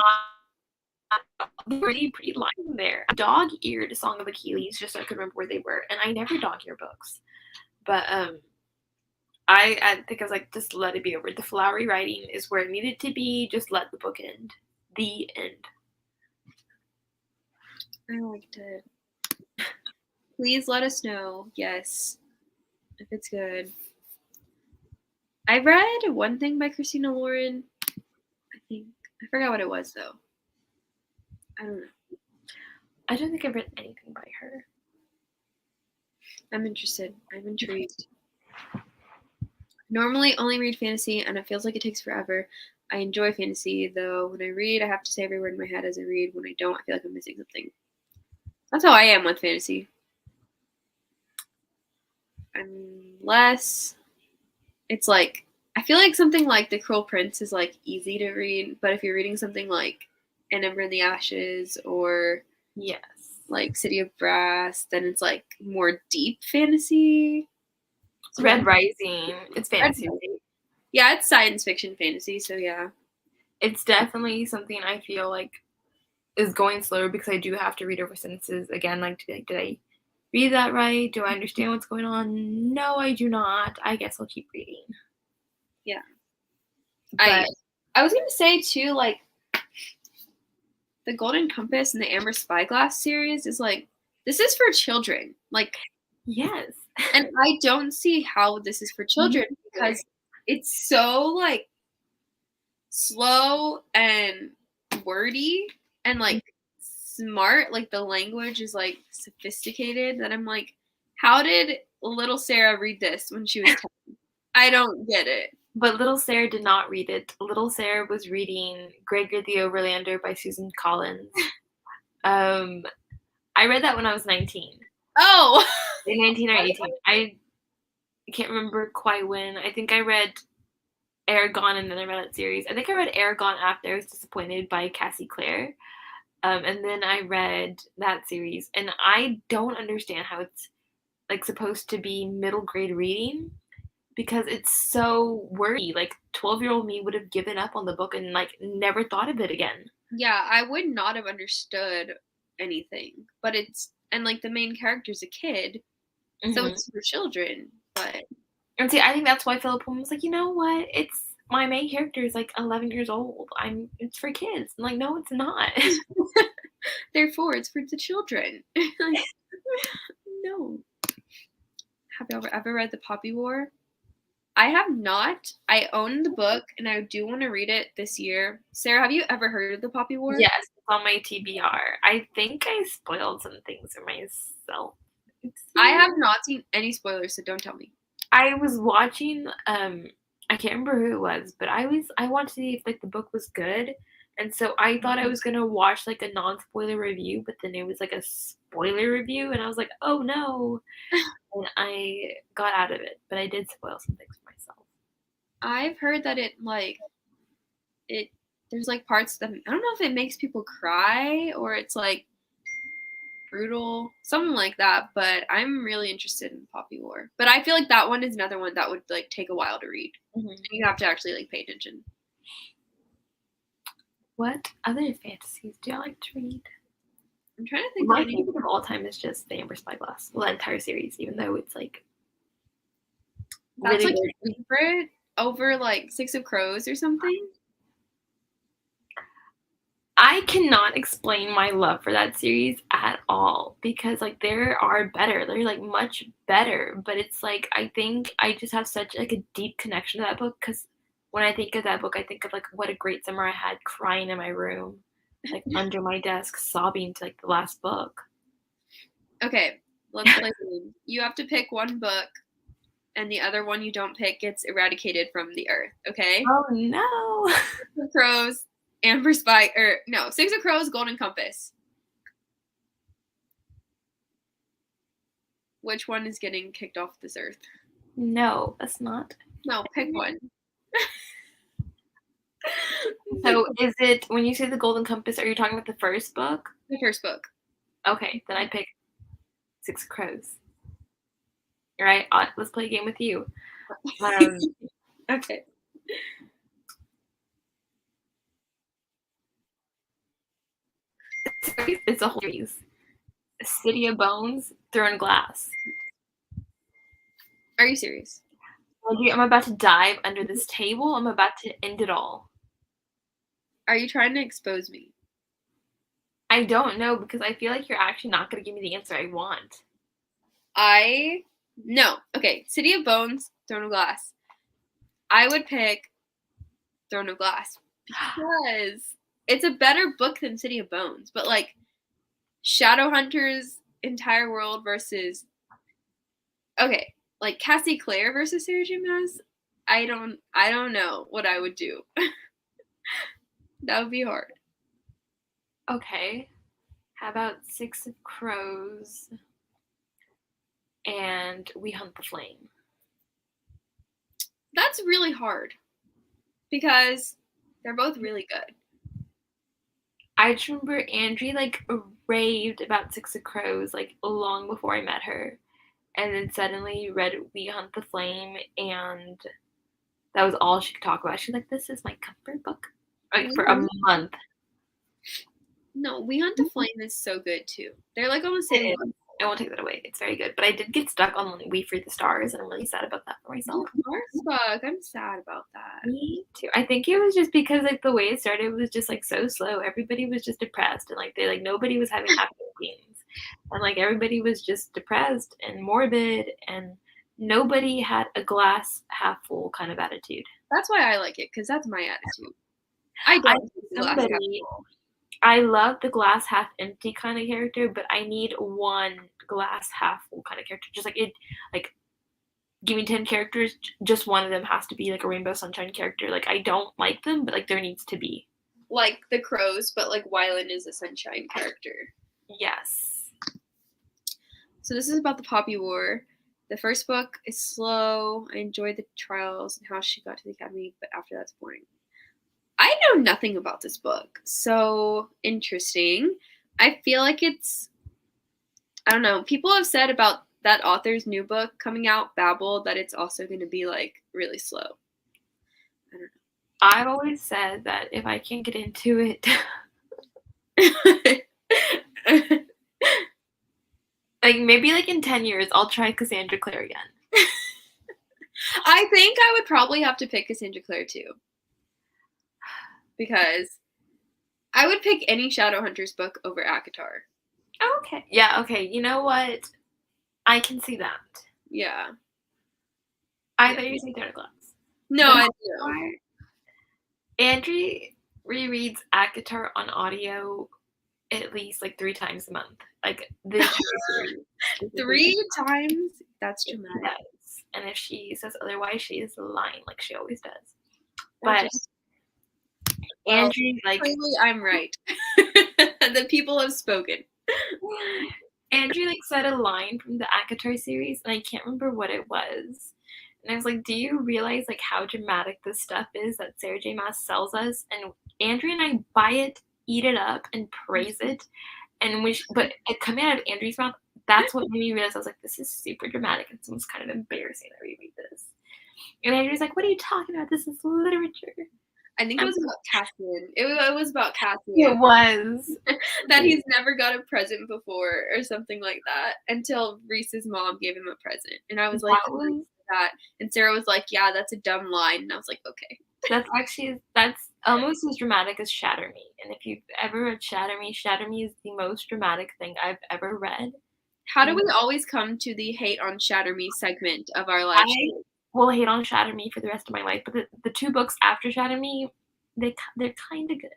pretty line there. I dog-eared Song of Achilles just so I could remember where they were. And I never dog-ear books. But I think I was like, just let it be over. The flowery writing is where it needed to be. Just let the book end. The end. I liked it. Please let us know, yes, if it's good. I read one thing by Christina Lauren. I forgot what it was though. I don't know. I don't think I've read anything by her. I'm interested. I'm intrigued. Normally only read fantasy and it feels like it takes forever. I enjoy fantasy though. When I read, I have to say every word in my head as I read. When I don't, I feel like I'm missing something. That's how I am with fantasy. Unless it's like, I feel like something like The Cruel Prince is like easy to read, but if you're reading something like An Ember in the Ashes or yes, like City of Brass, then it's like more deep fantasy. Red Rising. It's fantasy. Yeah, it's science fiction fantasy, so yeah. It's definitely something I feel like is going slower because I do have to read over sentences again. Like, did I read that right? Do I understand what's going on? No, I do not. I guess I'll keep reading. Yeah. But I was gonna say too, like the Golden Compass and the Amber Spyglass series is like, this is for children. Like, yes. And I don't see how this is for children because it's so like slow and wordy and like smart. Like the language is like sophisticated that I'm like, How did little Sarah read this when she was 10? I don't get it. But little Sarah did not read it. Little Sarah was reading Gregor the Overlander by Susan Collins. I read that when I was 19. Oh! 19 or 18. I can't remember quite when. I think I read Aragon and then I read that series. I think I read Aragon after I was disappointed by Cassie Clare. And then I read that series. And I don't understand how it's like supposed to be middle grade reading because it's so wordy. Like 12-year-old me would have given up on the book and like never thought of it again. Yeah, I would not have understood anything. But and like the main character's a kid. So it's for children, but and see, I think that's why Philip Pullman was like, you know what? It's my main character is like 11 years old. It's for kids. I'm like, no, it's not. Therefore, it's for the children. Like, no. Have you ever read The Poppy War? I have not. I own the book, and I do want to read it this year. Sarah, have you ever heard of The Poppy War? Yes, it's on my TBR. I think I spoiled some things for myself. I have not seen any spoilers, so don't tell me. I was watching, I can't remember who it was, but I wanted to see if like the book was good. And so I thought I was going to watch like a non-spoiler review, but then it was like a spoiler review. And I was like, oh no. And I got out of it, but I did spoil some things for myself. I've heard that there's like parts that, I don't know if it makes people cry or it's like brutal, something like that, but I'm really interested in Poppy War. But I feel like that one is another one that would like take a while to read. Mm-hmm. And you have to actually like pay attention. What other fantasies do I like to read? I'm trying to think. My favorite of all time is just The Amber Spyglass. Well, the entire series, even though it's like that's really like your favorite over like Six of Crows or something. I cannot explain my love for that series at all because like there are better. They're like much better, but it's like I think I just have such like a deep connection to that book because when I think of that book, I think of like what a great summer I had crying in my room, like under my desk, sobbing to like the last book. Okay, let's play the game. You have to pick one book, and the other one you don't pick gets eradicated from the earth. Okay? Oh no! Six of Crows, Amber Spy, or no, Six of Crows, Golden Compass. Which one is getting kicked off this earth? No, that's not. No, pick one. So is it, when you say the Golden Compass, are you talking about the first book? The first book. Okay, then I pick Six of Crows. All right, let's play a game with you. Okay. It's a whole series. City of Bones, Throne Glass. Are you serious? I'm about to dive under this table. I'm about to end it all. Are you trying to expose me? I don't know because I feel like you're actually not going to give me the answer I want. No. Okay, City of Bones, Throne of Glass. I would pick Throne of Glass because it's a better book than City of Bones, but like Shadowhunter's entire world versus like Cassie Clare versus Sarah J. Maas. I don't know what I would do. That would be hard. Okay. How about Six of Crows and We Hunt the Flame? That's really hard because they're both really good. I just remember Andrea like raved about Six of Crows like long before I met her. And then suddenly read We Hunt the Flame and that was all she could talk about. She's like, this is my comfort book. Like for a month. No, We Hunt the Flame is so good too. They're like on the same level. I won't take that away. It's very good. But I did get stuck on We Free the Stars and I'm really sad about that for myself. I'm sad about that. Me too. I think it was just because like the way it started was just like so slow. Everybody was just depressed and like nobody was having happy endings. And like everybody was just depressed and morbid and nobody had a glass half full kind of attitude. That's why I like it, because that's my attitude. I don't glass half full. I love the glass half empty kind of character, but I need one glass half full kind of character. Just like give me 10 characters, just one of them has to be like a Rainbow Sunshine character. Like I don't like them, but like there needs to be. Like the crows, but like Wyland is a sunshine character. Yes. So this is about the Poppy War. The first book is slow. I enjoyed the trials and how she got to the academy, but after that's boring. I know nothing about this book, so interesting. I feel like it's, I don't know, people have said about that author's new book coming out, Babel, that it's also going to be like really slow. I don't know. I've always said that if I can't get into it, like maybe like in 10 years, I'll try Cassandra Clare again. I think I would probably have to pick Cassandra Clare too. Because I would pick any Shadowhunters book over ACOTAR. Okay. Yeah, okay. You know what? I can see that. Yeah. I thought you were saying Thunderclouds. No, I do. Andrew rereads ACOTAR on audio at least like 3 times a month. Like this series. 3 times? That's dramatic. Yes. And if she says otherwise, she is lying like she always does. But Andrew, like clearly I'm right. The people have spoken. Andrew like said a line from the ACOTAR series, and I can't remember what it was. And I was like, do you realize like how dramatic this stuff is that Sarah J. Maas sells us? And Andrew and I buy it, eat it up, and praise it. And but it coming out of Andrew's mouth, that's what made me realize I was like, this is super dramatic. It's almost kind of embarrassing that we read this. And Andrew's like, what are you talking about? This is literature. I think it was about Cassian. It was about Cassian. It was. That he's never got a present before or something like that until Reese's mom gave him a present. And I was like, that. And Sarah was like, yeah, that's a dumb line. And I was like, okay. That's almost as dramatic as Shatter Me. And if you've ever read Shatter Me is the most dramatic thing I've ever read. How do we always come to the hate on Shatter Me segment of our life? I will hate on Shatter Me for the rest of my life, but the 2 books after Shatter Me, they're kind of good.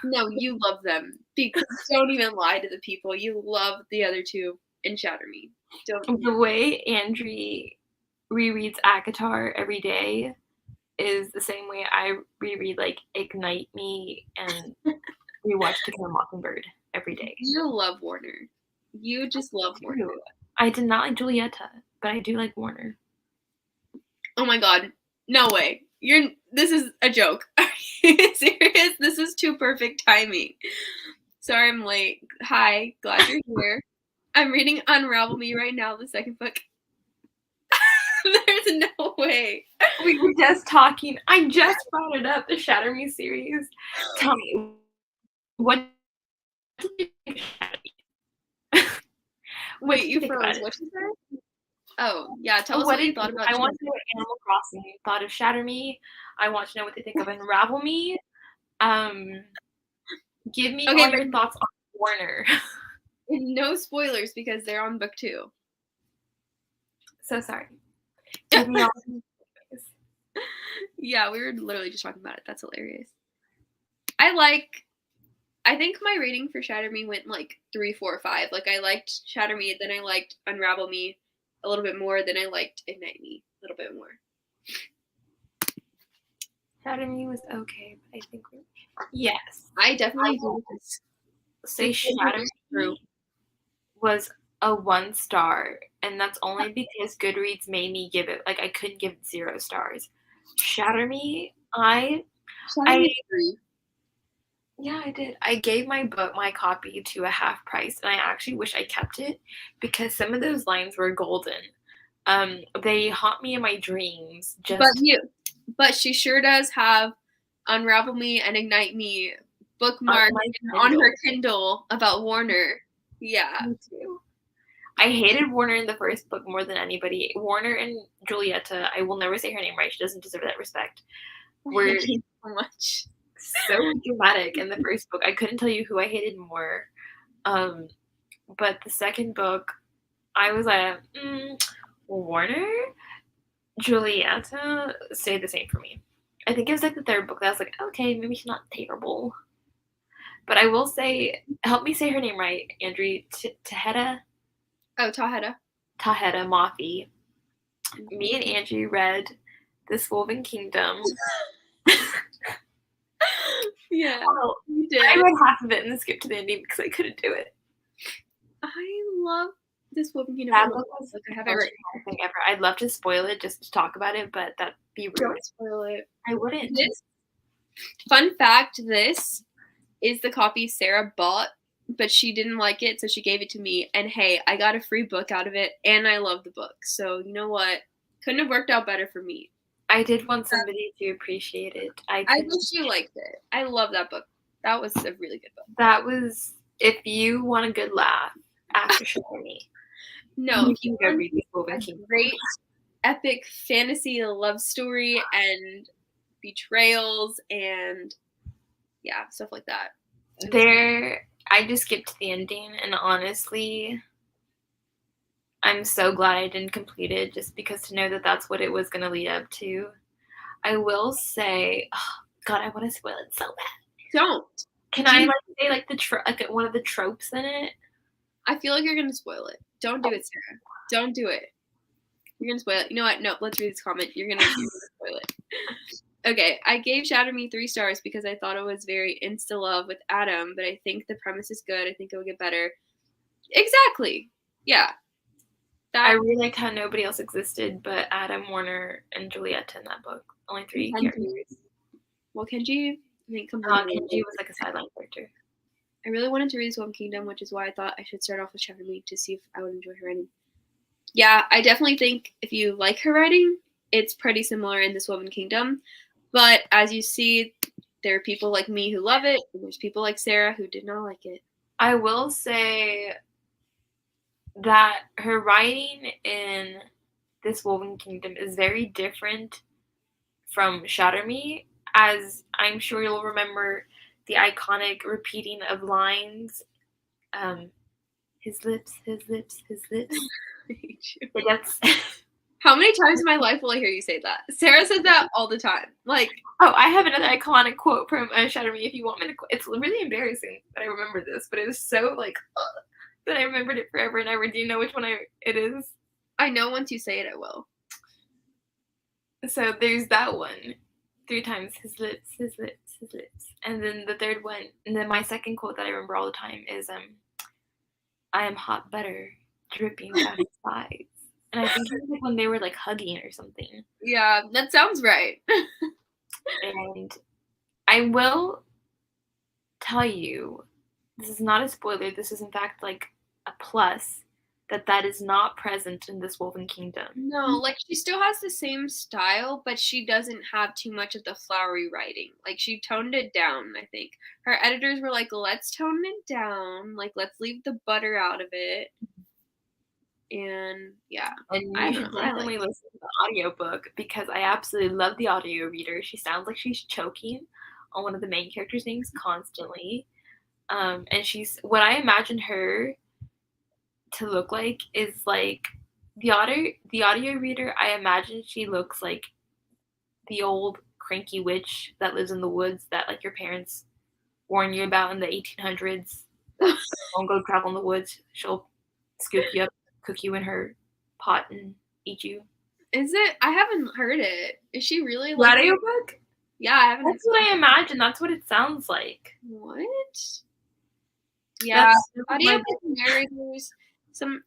No, you love them. Because don't even lie to the people. You love the other 2 in Shatter Me. The way Andrew rereads ACOTAR every day is the same way I reread like Ignite Me and rewatch To Kill a Mockingbird every day. You love Warner. You just love Warner. I did not like Julieta, but I do like Warner. Oh my god. No way. This is a joke. Are you serious? This is too perfect timing. Sorry I'm late. Hi, glad you're here. I'm reading Unravel Me right now, the second book. There's no way. We were just talking. I just brought it up, the Shatter Me series. Tell me, what did you think of Shatter Me? Wait, you froze. What you said? Oh, yeah. Tell us what you thought about I want to know what Animal Crossing thought of Shatter Me. I want to know what they think of Unravel Me. Give me all your thoughts on Warner. No spoilers because they're on book 2. So sorry. Give me all Yeah, we were literally just talking about it. That's hilarious. I think my rating for Shatter Me went like 3, 4, 5. Like I liked Shatter Me, then I liked Unravel Me a little bit more, then I liked Ignite Me a little bit more. Shatter Me was okay, but I think yes. I definitely do say Shatter Me was a 1 star, and that's only because Goodreads made me give it, like I couldn't give it 0 stars. Shatter Me, I yeah, I did. I gave my copy to a half price, and I actually wish I kept it because some of those lines were golden. They haunt me in my dreams. But she sure does have Unravel Me and Ignite Me bookmarked on her Kindle about Warner. Yeah. Me too. I hated Warner in the first book more than anybody. Warner and Julieta, I will never say her name right. She doesn't deserve that respect. Were so much. So dramatic in the first book. I couldn't tell you who I hated more. But the second book, I was like, Warner, Julieta stayed the same for me. I think it was like the third book that I was like, okay, maybe she's not terrible. But I will say, help me say her name right, Andrew. Taheda Oh, Taheda. Mafi. Me and Andrew read This Woven Kingdom. Yeah, Well, you I did. read half of it and then skipped to the ending because I couldn't do it. I love This Woven Kingdom. That book was I the have most it right. traumatic thing ever. I'd love to spoil it just to talk about it, but that'd be rude. Don't spoil it. I wouldn't. This fun fact: this is the copy Sarah bought, but she didn't like it, so she gave it to me. And hey, I got a free book out of it, and I love the book. So you know what? Couldn't have worked out better for me. I did want somebody to appreciate it. I wish you liked it. I love that book. That was a really good book. That was, if you want a good laugh after showing me. No, you can go read This Woven Kingdom. Great epic fantasy love story and betrayals and yeah, stuff like that. I just skipped the ending, and honestly, I'm so glad I didn't complete it just because to know that that's what it was going to lead up to. I will say, oh, God, I want to spoil it so bad. Don't. Can I say like one of the tropes in it? I feel like you're gonna spoil it. Don't do it, Sarah. Don't do it. You're gonna spoil it. You know what? No, let's read this comment. You're gonna spoil it. Okay, I gave Shatter Me 3 stars because I thought it was very insta love with Adam, but I think the premise is good. I think it will get better. Exactly. Yeah. I really liked how nobody else existed but Adam, Warner, and Julieta in that book. Only 3 characters. Well, Kenji, I think Kenji was like a sideline character. I really wanted to read This Woven Kingdom, which is why I thought I should start off with Shatter Me to see if I would enjoy her writing. Yeah, I definitely think if you like her writing, it's pretty similar in This Woven Kingdom. But as you see, there are people like me who love it, and there's people like Sarah who did not like it. I will say that her writing in This Woven Kingdom is very different from Shatter Me, as I'm sure you'll remember the iconic repeating of lines. His lips, his lips, his lips. That's how many times in my life will I hear you say that? Sarah says that all the time. Like, oh, I have another iconic quote from Shatter Me if you want me to. It's really embarrassing that I remember this, but it was so like that I remembered it forever and ever. Do you know which one it is? I know once you say it, I will. So there's that one. 3 times, his lips, his lips, his lips. And then the third one, and then my second quote that I remember all the time is I am hot butter dripping down his thighs. And I think it was like when they were like hugging or something. Yeah, that sounds right. And I will tell you, this is not a spoiler, this is in fact like a plus, that is not present in This Woven Kingdom. No, like she still has the same style, but she doesn't have too much of the flowery writing. Like she toned it down, I think. Her editors were like, let's tone it down. Like, let's leave the butter out of it. And yeah. And you should definitely listen to the audiobook because I absolutely love the audio reader. She sounds like she's choking on one of the main characters' names constantly. And she's, what I imagine her to look like is like the audio reader. I imagine she looks like the old cranky witch that lives in the woods that like your parents warn you about in the 1800s. Don't go travel in the woods. She'll scoop you up, cook you in her pot, and eat you. Is it? I haven't heard it. Is she really like audiobook? Yeah, I haven't. That's what I imagine. That's what it sounds like. What? Yeah, audiobook narrators.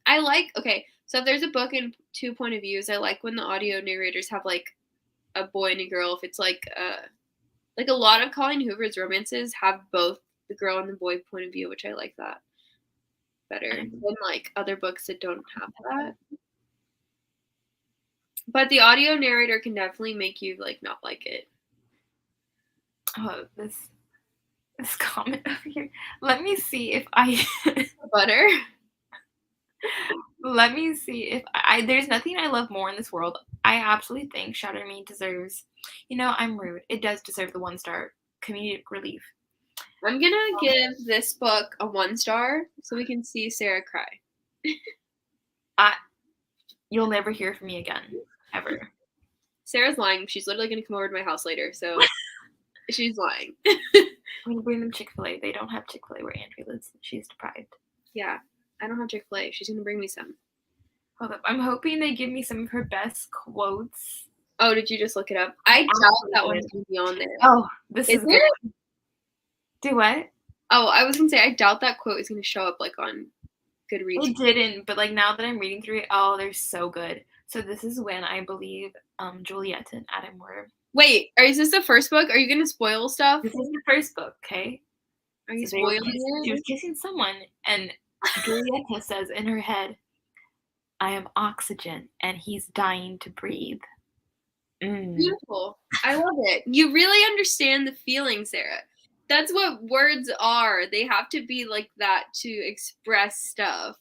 I like. Okay, so if there's a book in 2 point of views, I like when the audio narrators have like a boy and a girl. If it's like a lot of Colleen Hoover's romances have both the girl and the boy point of view, which I like that better than like other books that don't have that. But the audio narrator can definitely make you like not like it. Oh, this comment over here. Let me see if I butter. Let me see if there's nothing I love more in this world. I absolutely think Shatter Me deserves, I'm rude. It does deserve the 1-star comedic relief. I'm going to give this book a 1 star so we can see Sarah cry. You'll never hear from me again, ever. Sarah's lying. She's literally going to come over to my house later, so she's lying. I'm gonna bring them Chick-fil-A. They don't have Chick-fil-A where Andrea lives. She's deprived. Yeah, I don't have Chick-fil-A. She's gonna bring me some. Hold up. I'm hoping they give me some of her best quotes. Oh, did you just look it up? I doubt that one's gonna be on there. Oh, this is good. it? Do what? Oh, I was gonna say I doubt that quote is gonna show up like on Goodreads. It didn't, but like now that I'm reading through it, oh, they're so good. So this is when I believe Juliet and Adam were. Wait, is this the first book? Are you gonna spoil stuff? This is the first book, okay? Are you So spoiling she it? was kissing someone, and Julieta says in her head, "I am oxygen, and he's dying to breathe." Beautiful. I love it. You really understand the feeling, Sarah. That's what words are. They have to be like that to express stuff.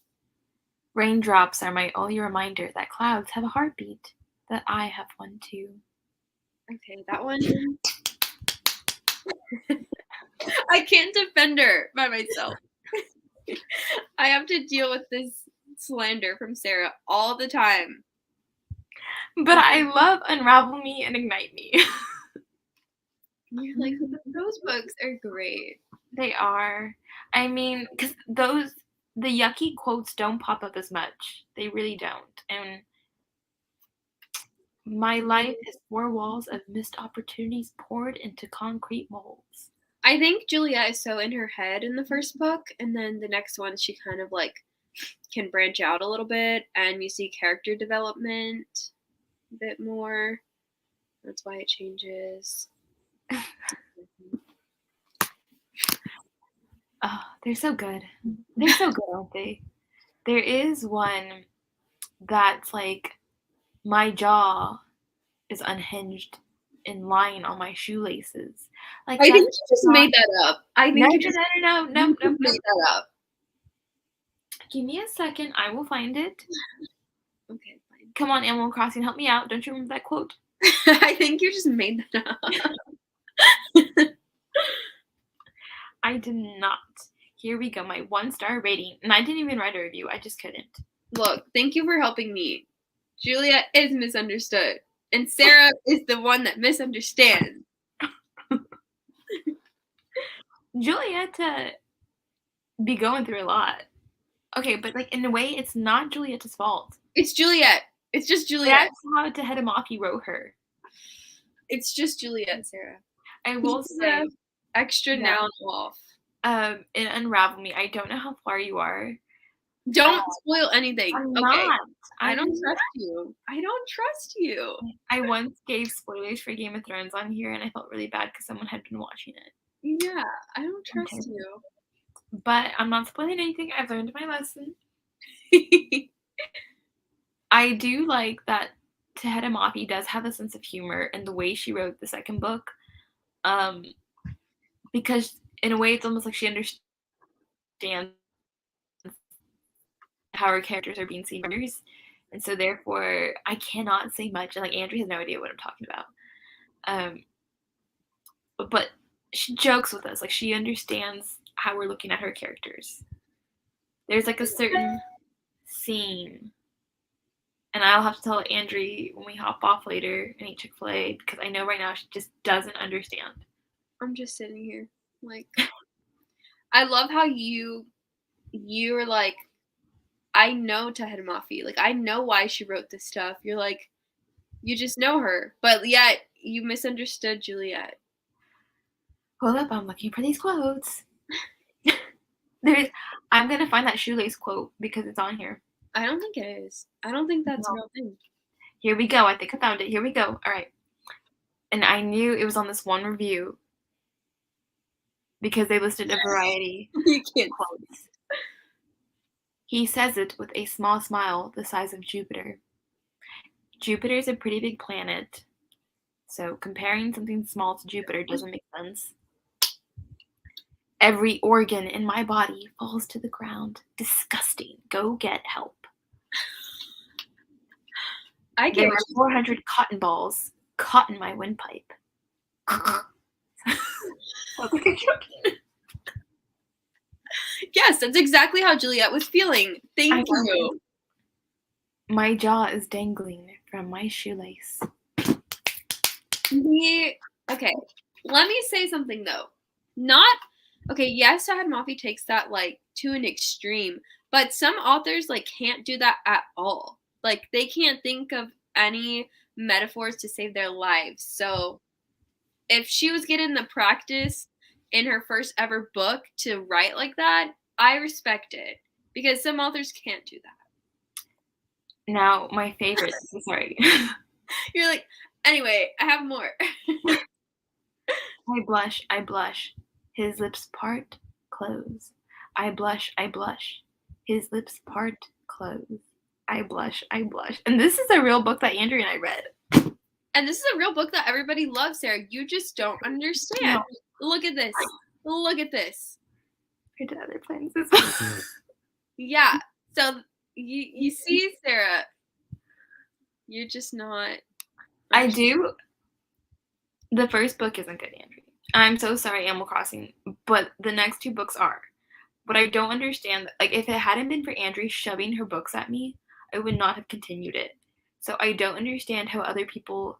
Raindrops are my only reminder that clouds have a heartbeat, that I have one too. Okay, that one. I can't defend her by myself. I have to deal with this slander from Sarah all the time. But I love Unravel Me and Ignite Me. You're like, those books are great. They are. I mean, because the yucky quotes don't pop up as much. They really don't. And my life is 4 walls of missed opportunities poured into concrete molds. I think Juliet is so in her head in the first book, and then the next one she kind of like can branch out a little bit, and you see character development a bit more. That's why it changes. Oh, they're so good. They're so good, aren't they? There is one that's like, my jaw is unhinged and lying on my shoelaces. Like, I think you just made that up. I think no, you just no, made that up. Give me a second. I will find it. Okay, fine. Come on, Animal Crossing, help me out. Don't you remember that quote? I think you just made that up. I did not. Here we go, my 1-star rating. And I didn't even write a review. I just couldn't. Look, thank you for helping me. Juliet is misunderstood, and Sarah is the one that misunderstands. Julieta be going through a lot. Okay, but like in a way, it's not Julieta's fault. It's Juliet. It's just Juliet. That's how Tehedamaki wrote her. It's just Juliet, Sarah. I will say, extra noun off. In Unravel Me, I don't know how far you are. Don't spoil anything. I'm okay. not. I don't trust you. I don't trust you. I once gave spoilers for Game of Thrones on here, and I felt really bad because someone had been watching it. Yeah, I don't trust you. But I'm not spoiling anything. I've learned my lesson. I do like that Tehedamaki does have a sense of humor in the way she wrote the second book. Because in a way, it's almost like she understands how her characters are being seen by others. And so therefore, I cannot say much. And like, Andrea has no idea what I'm talking about. But she jokes with us. Like, she understands how we're looking at her characters. There's like a certain scene, and I'll have to tell Andrea when we hop off later and eat Chick-fil-A, because I know right now she just doesn't understand. I'm just sitting here. Like, I love how you're like, I know Tehedamaki. Like, I know why she wrote this stuff. You're like, you just know her. But yet, you misunderstood Juliet. Hold up, I'm looking for these quotes. I'm going to find that shoelace quote because it's on here. I don't think it is. I don't think that's a real thing. Here we go. I think I found it. Here we go. All right. And I knew it was on this one review because they listed a variety of quotes. He says it with a small smile the size of Jupiter. Jupiter is a pretty big planet, so comparing something small to Jupiter doesn't make sense. Every organ in my body falls to the ground. Disgusting. Go get help. There are 400 cotton balls caught in my windpipe. Yes, that's exactly how Juliet was feeling. Thank you. My jaw is dangling from my shoelace. Okay, let me say something though. Not okay, yes, Sad Mafi takes that like to an extreme, but some authors like can't do that at all. Like they can't think of any metaphors to save their lives. So if she was getting the practice in her first ever book to write like that, I respect it because some authors can't do that. Now, my favorite. Sorry. You're like, anyway, I have more. I blush. His lips part, close. I blush. His lips part, close. I blush. And this is a real book that Andrea and I read. And this is a real book that everybody loves, Sarah. You just don't understand. No. Look at this. Look at this. I did other plans. Yeah. So you see, Sarah, you're just not. I do. The first book isn't good, Andrea. I'm so sorry, Animal Crossing, but the next two books are. But I don't understand. Like, if it hadn't been for Andrea shoving her books at me, I would not have continued it. So I don't understand how other people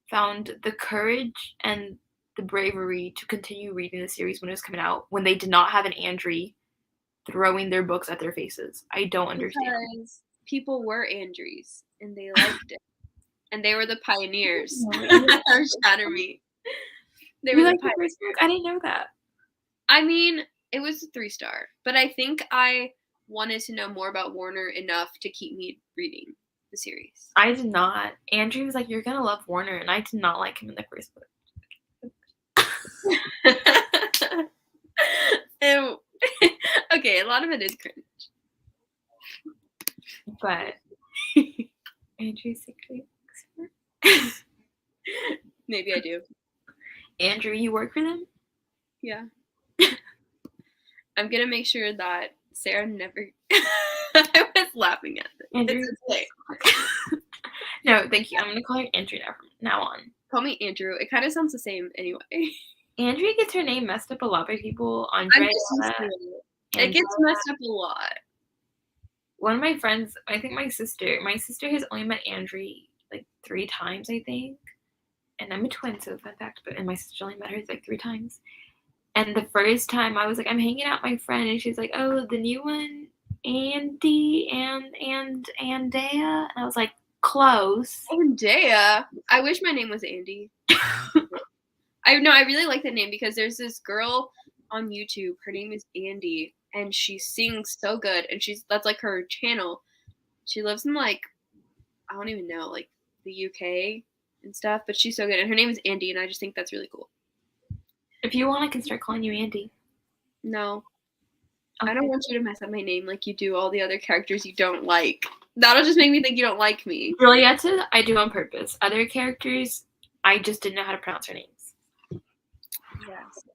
found the courage and the bravery to continue reading the series when it was coming out, when they did not have an Andrea throwing their books at their faces. I don't understand. Because people were Andrews, and they liked it. And they were the pioneers. Shatter me. They were the pioneers. I didn't know that. I mean, it was a 3-star, but I think I wanted to know more about Warner enough to keep me reading the series. I did not. Andrea was like, "You're gonna love Warner," and I did not like him in the first book. Okay, a lot of it is cringe. But Andrew's secret. Maybe I do. Andrew, you work for them? Yeah. I'm gonna make sure that Sarah never. I was laughing at this. Andrew. No, thank you. I'm gonna call her Andrew from now on. Call me Andrew. It kind of sounds the same anyway. Andrea gets her name messed up a lot by people. It gets messed up a lot. One of my friends, I think my sister has only met Andrea like 3 times, I think. And I'm a twin, so fun fact, and my sister only met her like 3 times. And the first time I was like, I'm hanging out with my friend, and she's like, oh, the new one, Andy and Andea. And I was like, close. Andea? I wish my name was Andy. I really like that name because there's this girl on YouTube. Her name is Andy, and she sings so good. And that's like her channel. She lives in like, I don't even know, like the UK and stuff, but she's so good. And her name is Andy, and I just think that's really cool. If you want, I can start calling you Andy. No. Okay. I don't want you to mess up my name like you do all the other characters you don't like. That'll just make me think you don't like me. Julietta, I do on purpose. Other characters, I just didn't know how to pronounce their names. Yes.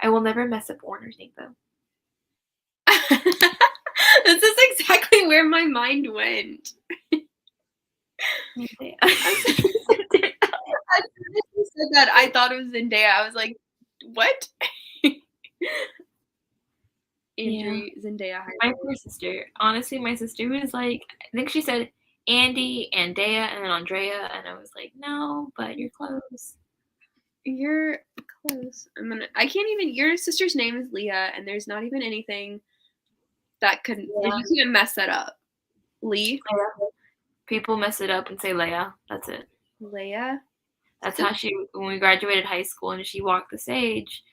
I will never mess up Warner's name, though. This is exactly where my mind went. As soon as you said that, I thought it was Zendaya. I was like, what? Andrea, Zendaya. My poor sister. Honestly, my sister was like, I think she said Andy, Andea, and then Andrea, and I was like, no, but you're close. You're close. I can't even. Your sister's name is Leah, and there's not even anything that could. You can't even mess that up. Lee. People mess it up and say Leia. That's it. Leia. That's how when we graduated high school and she walked the stage,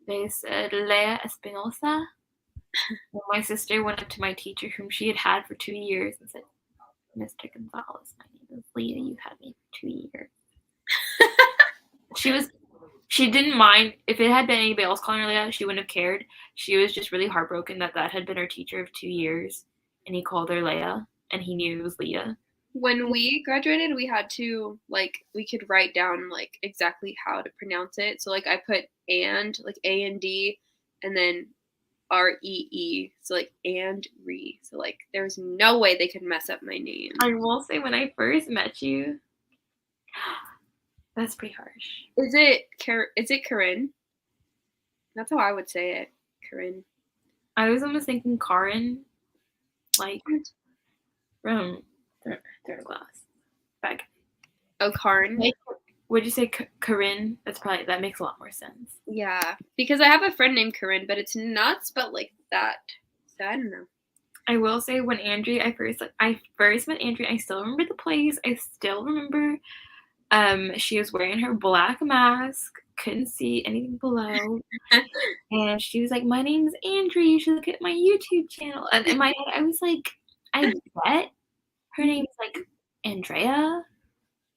they said Leia Espinosa. Well, my sister went up to my teacher, whom she had for 2 years, and said, Mr. Gonzalez, my name is Leah. You've had me for 2 years. She didn't mind. If it had been anybody else calling her Leia, she wouldn't have cared. She was just really heartbroken that had been her teacher of 2 years, and he called her Leia, and he knew it was Leah. When we graduated, we had to, we could write down, exactly how to pronounce it. So, I put and, A-N-D, and then R-E-E. So, and-re. So, there was no way they could mess up my name. I will say, when I first met you, that's pretty harsh. Is it Corinne? That's how I would say it. Corinne. I was almost thinking Karin. From third class. Back. Oh, Karin? Would you say Corinne? That makes a lot more sense. Yeah, because I have a friend named Corinne, but it's not spelled like that. So I don't know. I will say when I first met Andrea, I still remember the place. I still remember she was wearing her black mask, couldn't see anything below. And she was like, "My name's Andrea, you should look at my YouTube channel." And in my head, I was like, I bet her name's like Andrea,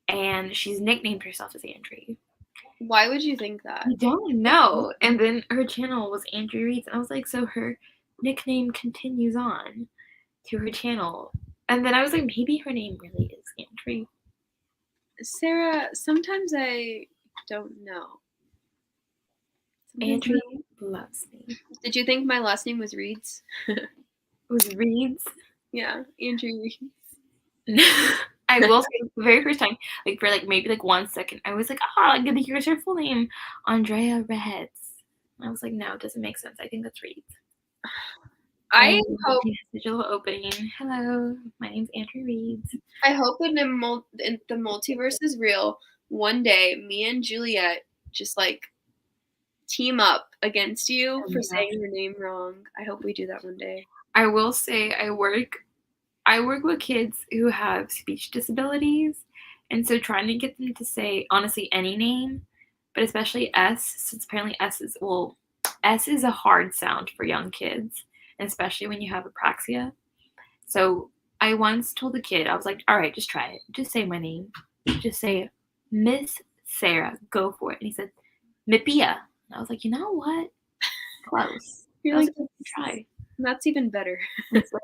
and she's nicknamed herself as Andrea. Why would you think that? I don't know. And then her channel was Andrea Reads, and I was like, so her nickname continues on to her channel. And then I was like, maybe her name really is Andrea. Sarah, sometimes I don't know. Andrea loves me. Did you think my last name was Reeds? It was Reeds? Yeah, Andrea Reeds. I will say the very first time, like for like maybe like 1 second, I was like, I'm gonna hear her full name, Andrea Redheads. And I was like, no, it doesn't make sense. I think that's Reeds. I hope digital opening. Hello, my name's Andrea Reeds. I hope when the multiverse is real, one day me and Juliet just like team up against you for saying your name wrong. I hope we do that one day. I will say I work with kids who have speech disabilities, and so trying to get them to say honestly any name, but especially S, since apparently S is a hard sound for young kids, and especially when you have apraxia. So I once told a kid, I was like, all right, just try it. Just say my name. Just say Miss Sarah. Go for it. And he said, Mipia. And I was like, you know what? Close. You're like, try. That's even better. So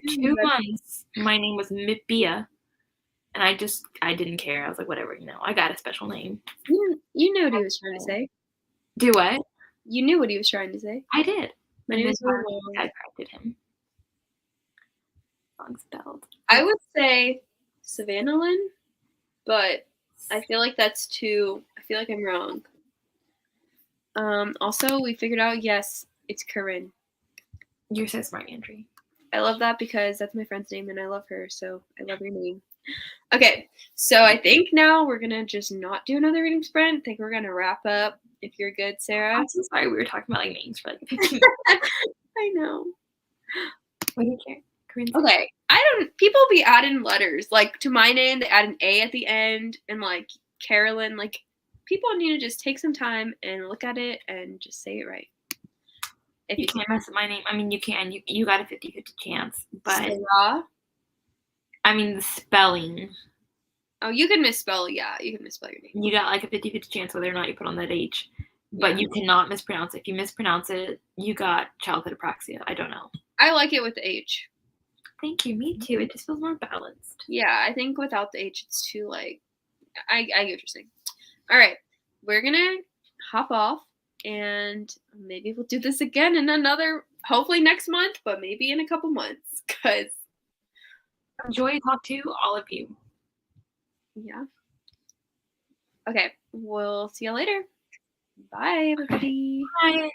2 months, my name was Mipia. And I didn't care. I was like, whatever, I got a special name. You knew what he was trying to say. Do what? You knew what he was trying to say. I did. My name is I corrected him. Wrong spelled. I would say Savannah Lynn, but I feel like I feel like I'm wrong. Also, we figured out, yes, it's Corinne. You're so smart, Andrea. I love that because that's my friend's name and I love her, so I love your name. Okay, so I think now we're going to just not do another reading sprint. I think we're going to wrap up. If you're good, Sarah. I'm so sorry we were talking about like names for like 15 minutes. I know. What do you care? Corinne's okay, people be adding letters. Like to my name, they add an A at the end, and like Carolyn, like people need to just take some time and look at it and just say it right. If you can't mess up my name, I mean, you can. You got a 50-50 chance, but Sarah? I mean the spelling. Oh, you can misspell. Yeah, you can misspell your name. You got like a 50-50 chance whether or not you put on that H, but you cannot mispronounce it. If you mispronounce it, you got childhood apraxia. I don't know. I like it with the H. Thank you. Me too. It just feels more balanced. Yeah, I think without the H, it's too like. I get what you're saying. All right, we're gonna hop off, and maybe we'll do this again in hopefully next month, but maybe in a couple months, because. Enjoy to talk to all of you. Yeah. Okay, we'll see you later. Bye, everybody. Bye.